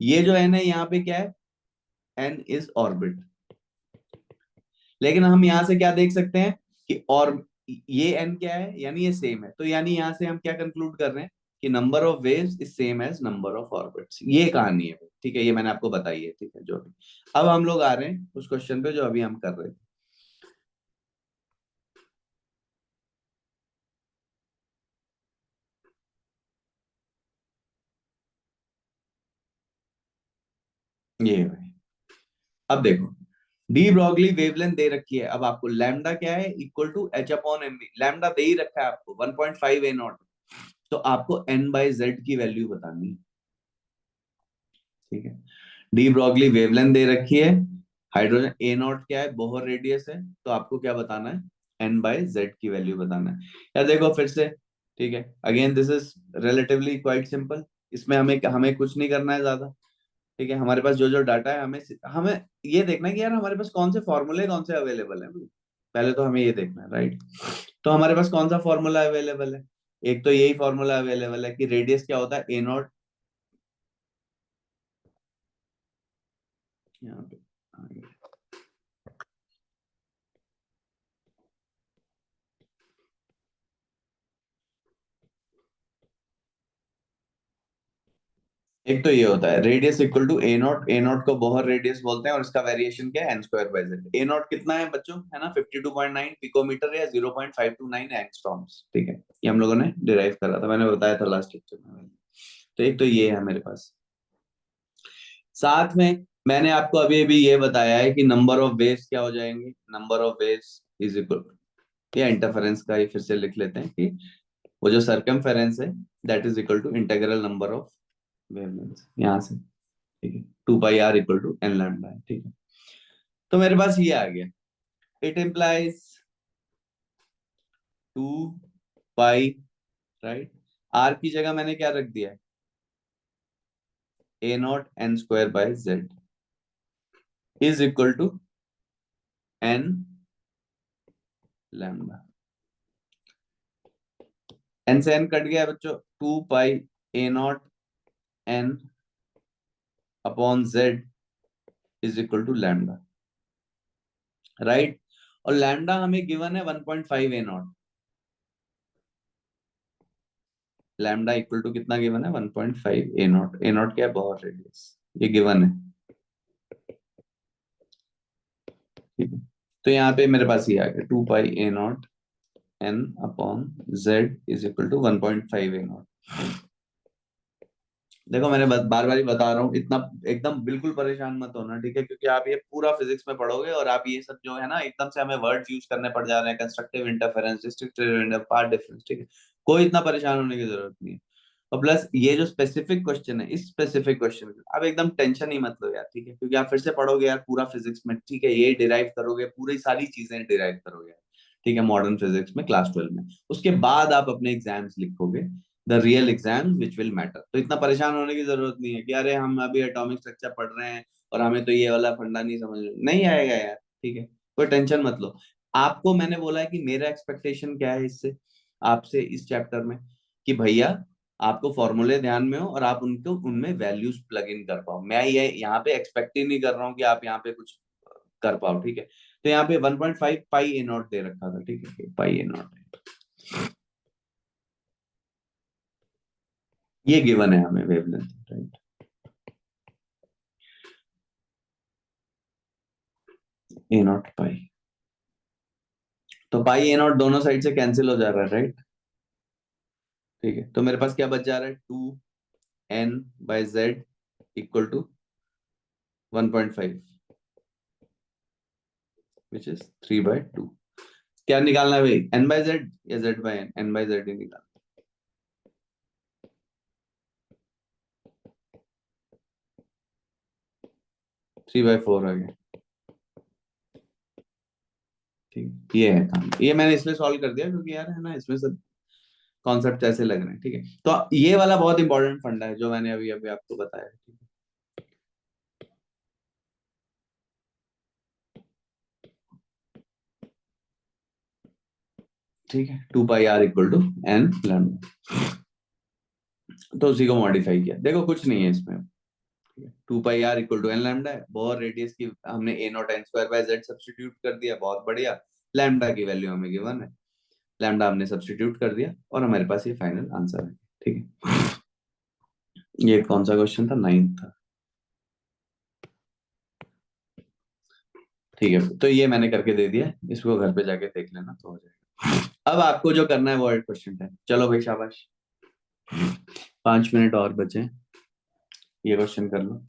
ये जो एन है यहाँ पे क्या है, एन इज ऑर्बिट। लेकिन हम यहाँ से क्या देख सकते हैं कि और ये एन क्या है, यानी ये सेम है, तो यानी यहाँ से हम क्या कंक्लूड कर रहे हैं कि number of waves is same as number of orbits. ये कहानी है, ठीक है, ये मैंने आपको बताई है, ठीक है। जो भी, अब हम लोग आ रहे हैं उस क्वेश्चन पे जो अभी हम कर रहे थे। ये है भाई। अब देखो, डी ब्रॉगली वेवलेंथ दे रखी है, अब आपको लैम्डा क्या है, equal to H upon M B, lambda दे ही रखा है आपको 1.5 ए नॉट, तो आपको एन बाई जेड की वैल्यू बतानी है, ठीक है। डी ब्रॉगली वेवलेंथ दे रखी है, हाइड्रोजन ए नॉट क्या है, बोहर रेडियस है, तो आपको क्या बताना है, एन बाई जेड की वैल्यू बताना है। या देखो फिर से, ठीक है, again this is relatively quite simple, इसमें हमें हमें कुछ नहीं करना है ज्यादा, ठीक है। हमारे पास जो जो डाटा है, हमें हमें ये देखना है कि यार हमारे पास कौन से फॉर्मूले कौन से अवेलेबल है, पहले तो हमें ये देखना है, राइट। तो हमारे पास कौन सा फॉर्मूला अवेलेबल है, एक तो यही फॉर्मूला अवेलेबल है कि रेडियस क्या होता है, ए नॉट, यहाँ पे आ गया। एक तो ये होता है radius equal to a naught, a naught को बोहर रेडियस बोलते हैं, और इसका वेरिएशन क्या है, n square by z. A naught कितना है बच्चों, है ना, 52.9 पिकोमीटर या 0.529 एंगस्ट्रॉम्स, ठीक है। ये हम लोगों ने डिराइव करा था, मैंने बताया था लास्ट लेक्चर में। तो एक तो ये है मेरे पास, साथ में मैंने आपको अभी अभी ये बताया है कि नंबर ऑफ वेव्स क्या हो जाएंगे, number of waves is equal, या इंटरफेरेंस का ही फिर से लिख लेते हैं कि वो जो सरकमफेरेंस है that is equal to integral number of wavelength, यहाँ से, ठीक है, two pi R equal to N lambda है, ठीक है। तो मेरे पास ये आ गया, it implies two pi, right, R की जगह मैंने क्या रख दिया, A naught N square by Z is equal to N lambda. N से एन कट गया बच्चों, two pi A naught N upon Z is equal to lambda, right. और लैम्डा हमें गिवन है 1.5 ए नॉट, लैम्डा इक्वल टू कितना given है, 1.5 ए naught, a not क्या है, बहुत रेडियस, ये गिवन है, ठीक है। तो यहाँ पे मेरे पास ये आ गया 2 pi A naught N upon Z is equal to 1.5 A naught. देखो मैंने बार बार ही बता रहा हूँ, इतना एकदम बिल्कुल परेशान मत होना, ठीक है, क्योंकि आप ये पूरा फिजिक्स में पढ़ोगे और आप ये सब जो है ना, एकदम से हमें वर्ड्स यूज करने पड़ जा रहे हैं, constructive interference, destructive path difference, ठीक है। कोई इतना परेशान होने की जरूरत नहीं है। और प्लस ये जो स्पेसिफिक क्वेश्चन है, इस स्पेसिफिक क्वेश्चन आप एकदम टेंशन ही मत लो यार, ठीक है, क्योंकि आप फिर से पढ़ोगे यार पूरा फिजिक्स में, ठीक है, ये डिराइव करोगे, पूरी सारी चीजें डिराइव करोगे, ठीक है, मॉडर्न फिजिक्स में क्लास 12 में, उसके बाद आप अपने एग्जाम्स लिखोगे, the real exam which will matter. तो इतना परेशान होने की जरूरत नहीं है कि अरे हम अभी एटॉमिक स्ट्रक्चर पढ़ रहे हैं और हमें तो ये वाला फंडा नहीं समझ नहीं आएगा यार, ठीक है, कोई टेंशन मत लो। आपको मैंने बोला है कि मेरा एक्सपेक्टेशन क्या है इससे, आपसे इस चैप्टर में, कि भैया आपको फॉर्मूले ध्यान में हो और आप उनको उनमें वैल्यूज प्लग इन कर पाओ। मैं ये यहाँ पे एक्सपेक्ट ही नहीं कर रहा हूँ कि आप यहाँ पे कुछ कर पाओ, ठीक है। तो यहाँ पे 1.5 पाई ए नॉट दे रखा था, ठीक है, पाई ए नॉट ये गिवन है हमें वेवलेंथ, राइट। ए नॉट पाई, तो पाई ए नॉट दोनों साइड से कैंसिल हो जा रहा है, राइट? ठीक है, तो मेरे पास क्या बच जा रहा है, 2n/z equal to 1.5 which is 3/2। क्या निकालना है भाई, n/z या z/n? n/z ही निकालना। 3/4 आ गया। ठीक, ये है काम, ये मैंने इसलिए सॉल्व कर दिया क्योंकि यार है ना, इसमें सब कॉन्सेप्ट ऐसे लग रहे हैं। ठीक है, तो ये वाला बहुत इंपॉर्टेंट फंडा है जो मैंने अभी अभी आपको बताया। ठीक है, ठीक है, 2πr equal to n lambda, तो उसी को मॉडिफाई किया। देखो कुछ नहीं है इसमें, 2πr equal to n lambda है, बोर रेडियस की हमने a0n² सब्स्टिट्यूट कर दिया, बहुत बढ़िया। लैम्डा की वैल्यू हमें गिवन है, लैम्डा हमने सब्स्टिट्यूट कर दिया और हमारे पास ये फाइनल आंसर है। ठीक है, ये कौन सा क्वेश्चन था, 9th था। ठीक है, तो ये मैंने करके दे दिया, इसको घर पे जाके देख लेना तो हो जाएगा। अब आपको जो करना है वो क्वेश्चन है। चलो भाई शाबाश, 5 मिनट और बचे, ये क्वेश्चन कर लो।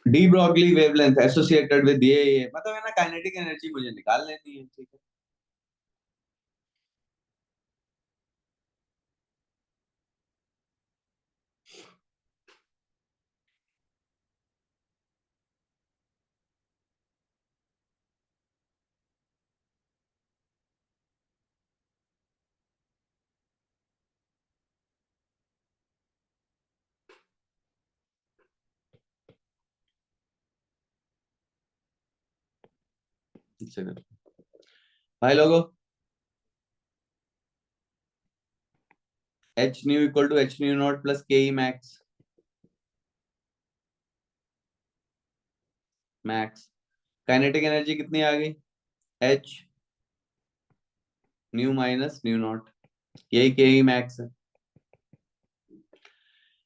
De Broglie wavelength associated with ये मतलब है ना, काइनेटिक एनर्जी मुझे निकाल लेनी है। ठीक है, इससे कर भाई लोगों, h nu equal to H nu naught plus k e max, max kinetic energy कितनी आ गई, h nu minus nu naught, यही के ई मैक्स है।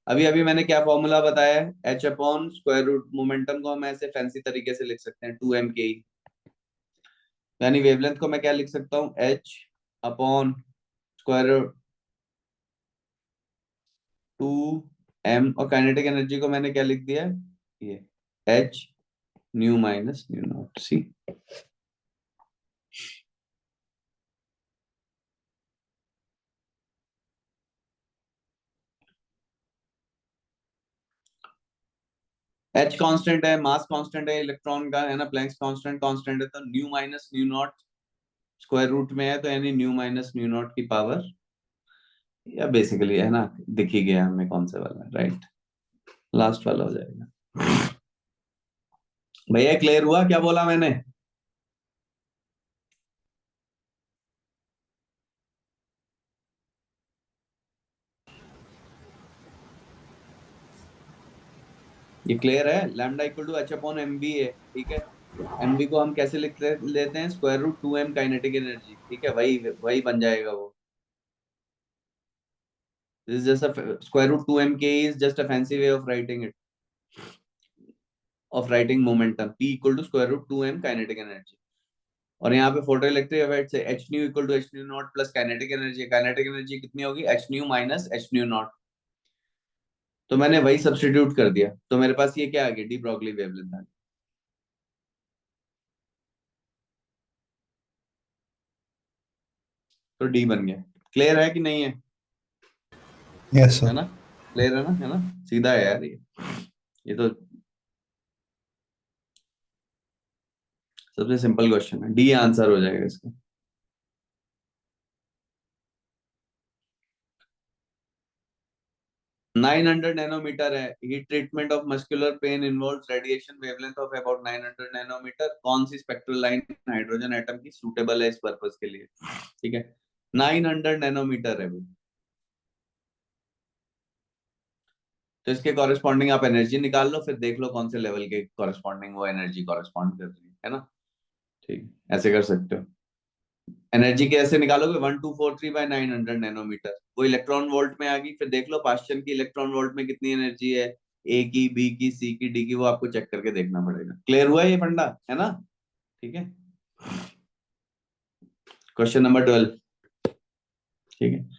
अभी अभी मैंने क्या फॉर्मूला बताया है, h upon square root, momentum को हम ऐसे फैंसी तरीके से लिख सकते हैं 2m/ke, यानी वेवलेंथ को मैं क्या लिख सकता हूँ, H upon square root 2m, और काइनेटिक एनर्जी को मैंने क्या लिख दिया है, ये h nu minus nu naught c. H constant है, मास कांस्टेंट है इलेक्ट्रॉन का, है ना, प्लैंक्स कांस्टेंट कांस्टेंट है, तो nu minus nu naught square root में है, तो यानी न्यू माइनस न्यू नॉट की पावर, या बेसिकली है ना, दिख ही गया हमें कौन सा वाला, राइट? लास्ट वाला हो जाएगा। भैया क्लियर हुआ क्या बोला मैंने? ये क्लियर है, lambda equal to H upon M b है। ठीक है, एम बी को हम कैसे लेते हैं, square root 2m kinetic energy. ठीक है, वही वही बन जाएगा वो। This is just a square root 2mk is just a fancy way of writing it, of writing momentum. P equal to square root 2m kinetic energy. और यहाँ पे फोटो इलेक्ट्रिक इफेक्ट से h nu equal to H nu naught plus kinetic energy. Kinetic energy कितनी होगी? H nu minus h nu naught. तो मैंने वही substitute कर दिया, तो मेरे पास ये क्या आ गया? डी ब्रॉगली वेवलेंथ आ गई। तो डी बन गया। क्लियर है कि नहीं है? यस है सर। ना? क्लियर है ना? है ना? सीधा है यार ये तो सबसे सिंपल क्वेश्चन है। डी आंसर हो जाएगा इसका। 900 नैनोमीटर है। Heat treatment of muscular pain involves radiation wavelength of about 900 nanometre. कौन सी स्पेक्ट्रल लाइन हाइड्रोजन एटम की सूटेबल है इस पर्पस के लिए? ठीक है, 900 नैनोमीटर है वो। तो इसके कॉरेस्पॉन्डिंग आप एनर्जी निकाल लो, फिर देख लो कौन से लेवल के कॉरेस्पॉन्डिंग वो एनर्जी कॉरेस्पॉन्ड कर रही है ना? ठीक, ऐसे कर सकते हो। एनर्जी कैसे निकालोगे? 1243/900 नैनोमीटर। वो इलेक्ट्रॉन वोल्ट में आ गई। फिर देख लो पास्चन की इलेक्ट्रॉन वोल्ट में कितनी एनर्जी है, ए की, बी की, सी की, डी की, वो आपको चेक करके देखना पड़ेगा। क्लियर हुआ ये फंडा? है ना? ठीक है, क्वेश्चन नंबर 12। ठीक है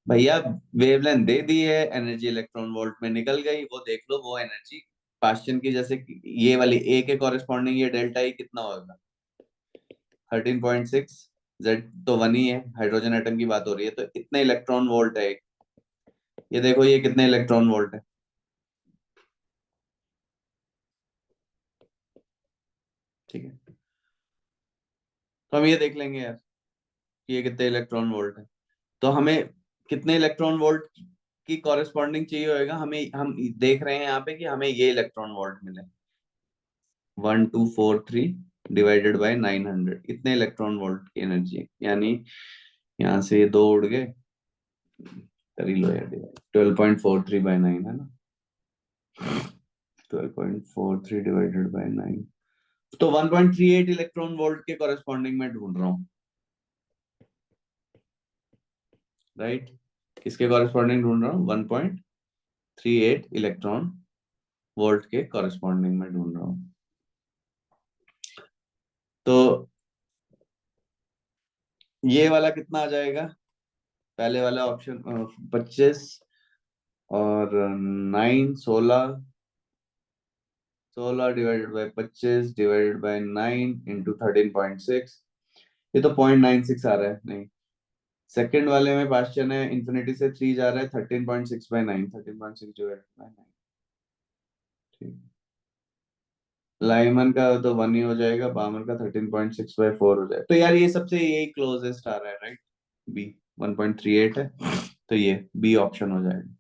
भैया, वेवलेंथ दे दी है, एनर्जी इलेक्ट्रॉन वोल्ट में निकल गई, वो देख लो वो एनर्जी पास्चन की, जैसे कि ये वाली ए के कॉरेस्पॉन्डिंग ये डेल्टा ई कितना होगा? 13.6। जेड तो 1 ही है, हाइड्रोजन एटम की बात हो रही है, तो इतने इलेक्ट्रॉन वोल्ट है। ये देखो ये कितने इलेक्ट्रॉन वोल्ट है। ठीक है, तो हम ये देख लेंगे यार कि ये कितने इलेक्ट्रॉन वोल्ट है। तो हमें कितने इलेक्ट्रॉन वोल्ट की कॉरेस्पॉन्डिंग चाहिए होएगा हमें? हम देख रहे हैं यहाँ पे कि हमें ये इलेक्ट्रॉन वोल्ट मिले, 1243 डिवाइडेड बाय 900, इतने इलेक्ट्रॉन वोल्ट की एनर्जी है। यानी यहाँ से ये दो उड़ गए, कर ही लो यार, 12.43/9 है ना? 12.43 डिवाइडेड बाय 9, तो 1.38 इलेक्ट्रॉन वोल्ट के कॉरेस्पॉन्डिंग में ढूंढ रहा हूँ, राइट? किसके कॉरेस्पॉन्डिंग ढूंढ रहा हूँ? 1.38 इलेक्ट्रॉन वोल्ट के कॉरेस्पॉन्डिंग में ढूंढ रहा हूँ। तो ये वाला कितना आ जाएगा? पहले वाला ऑप्शन 25 और 9, 16 divided by 25 divided by 9 into 13.6। ये तो 0.96 आ रहा है। नहीं, सेकंड वाले में पास्चन है, इंफिनिटी से 3 जा रहा है, 13.6/9, 13.6 डिवाइडेड बाय 9। ठीक, लाइमन का तो 1 ही हो जाएगा, बामन का 13.6/4 हो जाएगा। तो यार ये सबसे यही क्लोजेस्ट आ रहा है, राइट? बी 1.38 है, तो ये बी ऑप्शन हो जाएगा।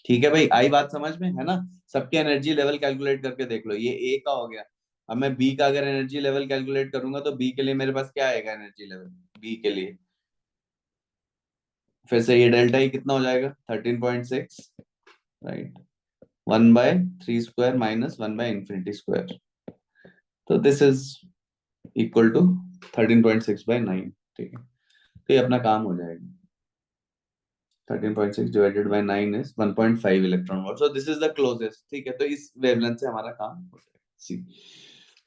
ठीक है भाई, आई बात समझ में? है ना? सबके एनर्जी लेवल कैलकुलेट करके देख लो। ये ए का हो गया। अब मैं बी का अगर एनर्जी लेवल कैलकुलेट करूंगा तो बी के लिए मेरे पास क्या आएगा एनर्जी लेवल बी के लिए? फिर से ये डेल्टा ही कितना हो जाएगा? 13.6, राइट? 1/3 square minus 1/∞²। तो दिस इज इक्वल टू 13.6/9। ठीक है, तो ये अपना काम हो जाएगा। 13.6 divided by 9 is 1.5 electron volt, so this is the closest. ठीक है, तो इस वेवलेंथ से हमारा काम हो जाएगा। सी,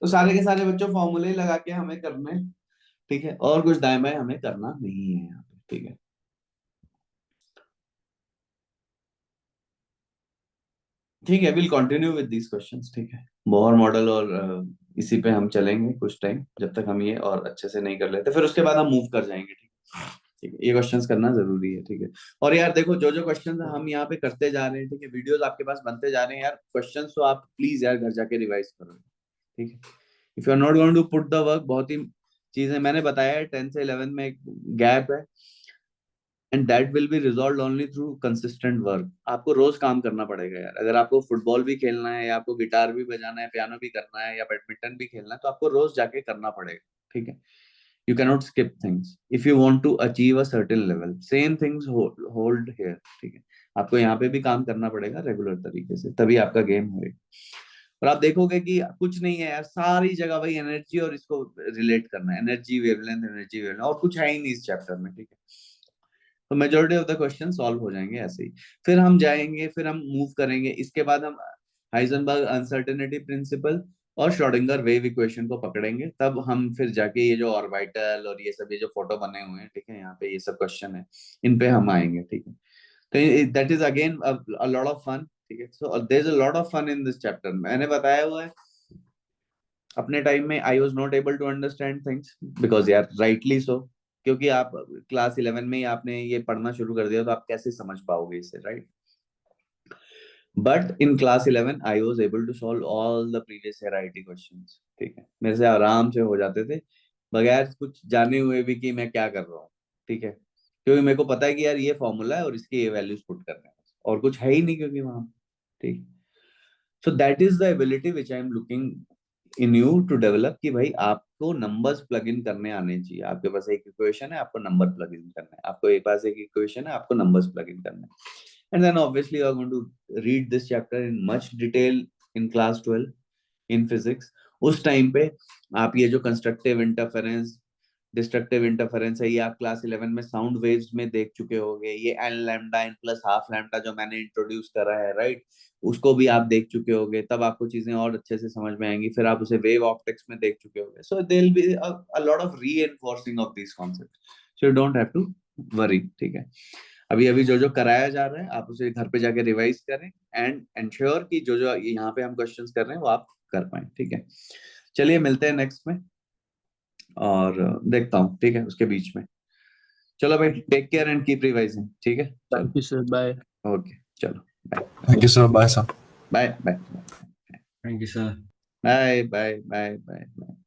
तो सारे के सारे बच्चों फॉर्मूले लगा के हमें करने। ठीक है, और कुछ दाएं बाएं हमें करना नहीं है यहाँ पे। ठीक है, ठीक है, will continue with these questions. ठीक है, बोहर मॉडल और इसी पे हम चलेंगे कुछ टाइम, जब तक हम ये और अच्छे से नहीं कर लेते, फिर उसके बाद हम मूव कर जाएंगे। ठीक है, ठीक है, ये क्वेश्चंस करना जरूरी है। ठीक है, और यार देखो जो जो क्वेश्चंस हम यहाँ पे करते जा रहे हैं, ठीक है, वीडियोस आपके पास बनते जा रहे हैं यार, क्वेश्चंस तो आप प्लीज यार घर जाके रिवाइज करो। ठीक है, if you are not going to put the work, बहुत ही चीजें मैंने बताया है, 10 से 11 में एक गैप है, and that will be resolve only through consistent work. आपको रोज काम करना पड़ेगा यार। अगर आपको फुटबॉल भी खेलना है, या आपको गिटार भी बजाना है, पियानो भी करना है, या बैडमिंटन भी खेलना है, तो आपको रोज जाके करना पड़ेगा। ठीक है, you cannot skip things if you want to achieve a certain level. Same things hold here. ठीक है, आपको यहाँ पे भी काम करना पड़ेगा रेगुलर तरीके से, तभी आपका गेम होएगा। और आप देखोगे कि कुछ नहीं है यार, सारी जगह वही एनर्जी और इसको रिलेट करना है, एनर्जी वेवलेंथ, एनर्जी वेवलेंथ, और कुछ है ही नहीं इस चैप्टर में। ठीक है, तो majority of the question solve हो जाएंगे ऐसे ही। फिर हम जाएंगे, फिर हम मूव करेंगे, इसके बाद हम हाइजेनबर्ग अनसर्टेनिटी प्रिंसिपल और श्रोडिंगर वेव इक्वेशन को पकड़ेंगे। तब हम फिर जाके ये जो ऑर्बिटल और ये सब ये जो फोटो बने हुए हैं, ठीक है, यहाँ पे ये सब क्वेश्चन है, इन पे हम आएंगे, ठीक है। तो that is again a lot of fun, ठीक है। So there is a lot of fun in this chapter. मैंने बताया हुआ है अपने टाइम में I was not able to understand things because यार राइटली सो, क्योंकि आप क्लास 11 में ही आपने ये पढ़ना शुरू कर दिया, तो आप कैसे समझ पाओगे इसे, right? But in class 11 I was able to solve all the previous year IIT questions, ठीक है, मेरे से आराम से हो जाते थे बगैर कुछ जाने हुए भी कि मैं क्या कर रहा हूँ, ठीक है, क्योंकि मेरे को पता है कि यार ये फॉर्मूला है और इसके ये वैल्यूज पुट करने हैं, और कुछ है ही नहीं क्योंकि वहां, ठीक। So that is the ability which I am looking in you to develop, कि भाई आपको नंबर्स प्लग इन करने आने चाहिए। आपके पास एक इक्वेशन है, आपको नंबर प्लग इन करना है, आपको एक पास एक इक्वेशन है, आपको नंबर्स प्लग इन करना है। And then obviously you are going to read this chapter in much detail in class 12 in physics. उस टाइम पे आप ये जो कंस्ट्रक्टिव इंटरफेरेंस, डिस्ट्रक्टिव इंटरफेरेंस है, ये आप क्लास 11 में साउंड वेव्स में देख चुके होंगे। ये n lambda n plus half lambda जो मैंने इंट्रोड्यूस करा है, राइट, उसको भी आप देख चुके होंगे। तब आपको चीजें और अच्छे से समझ में आएंगी। फिर आप उसे वेव ऑप्टिक्स में देख चुके होंगे। So there will be a lot of reinforcing of this concept, so you don't have to worry, ठीक है। अभी अभी जो जो कराया जा रहा है आप उसे घर पे जाके रिवाइज करें एंड एंश्योर कि जो जो यहाँ पे हम क्वेश्चंस कर रहे हैं वो आप कर पाए, ठीक है। चलिए मिलते हैं नेक्स्ट में और देखता हूँ, ठीक है, उसके बीच में। चलो भाई, take care and keep revising, ठीक है। Thank you sir, bye. Okay, चलो thank you sir, bye sir. Bye bye thank you sir. Bye bye bye bye bye.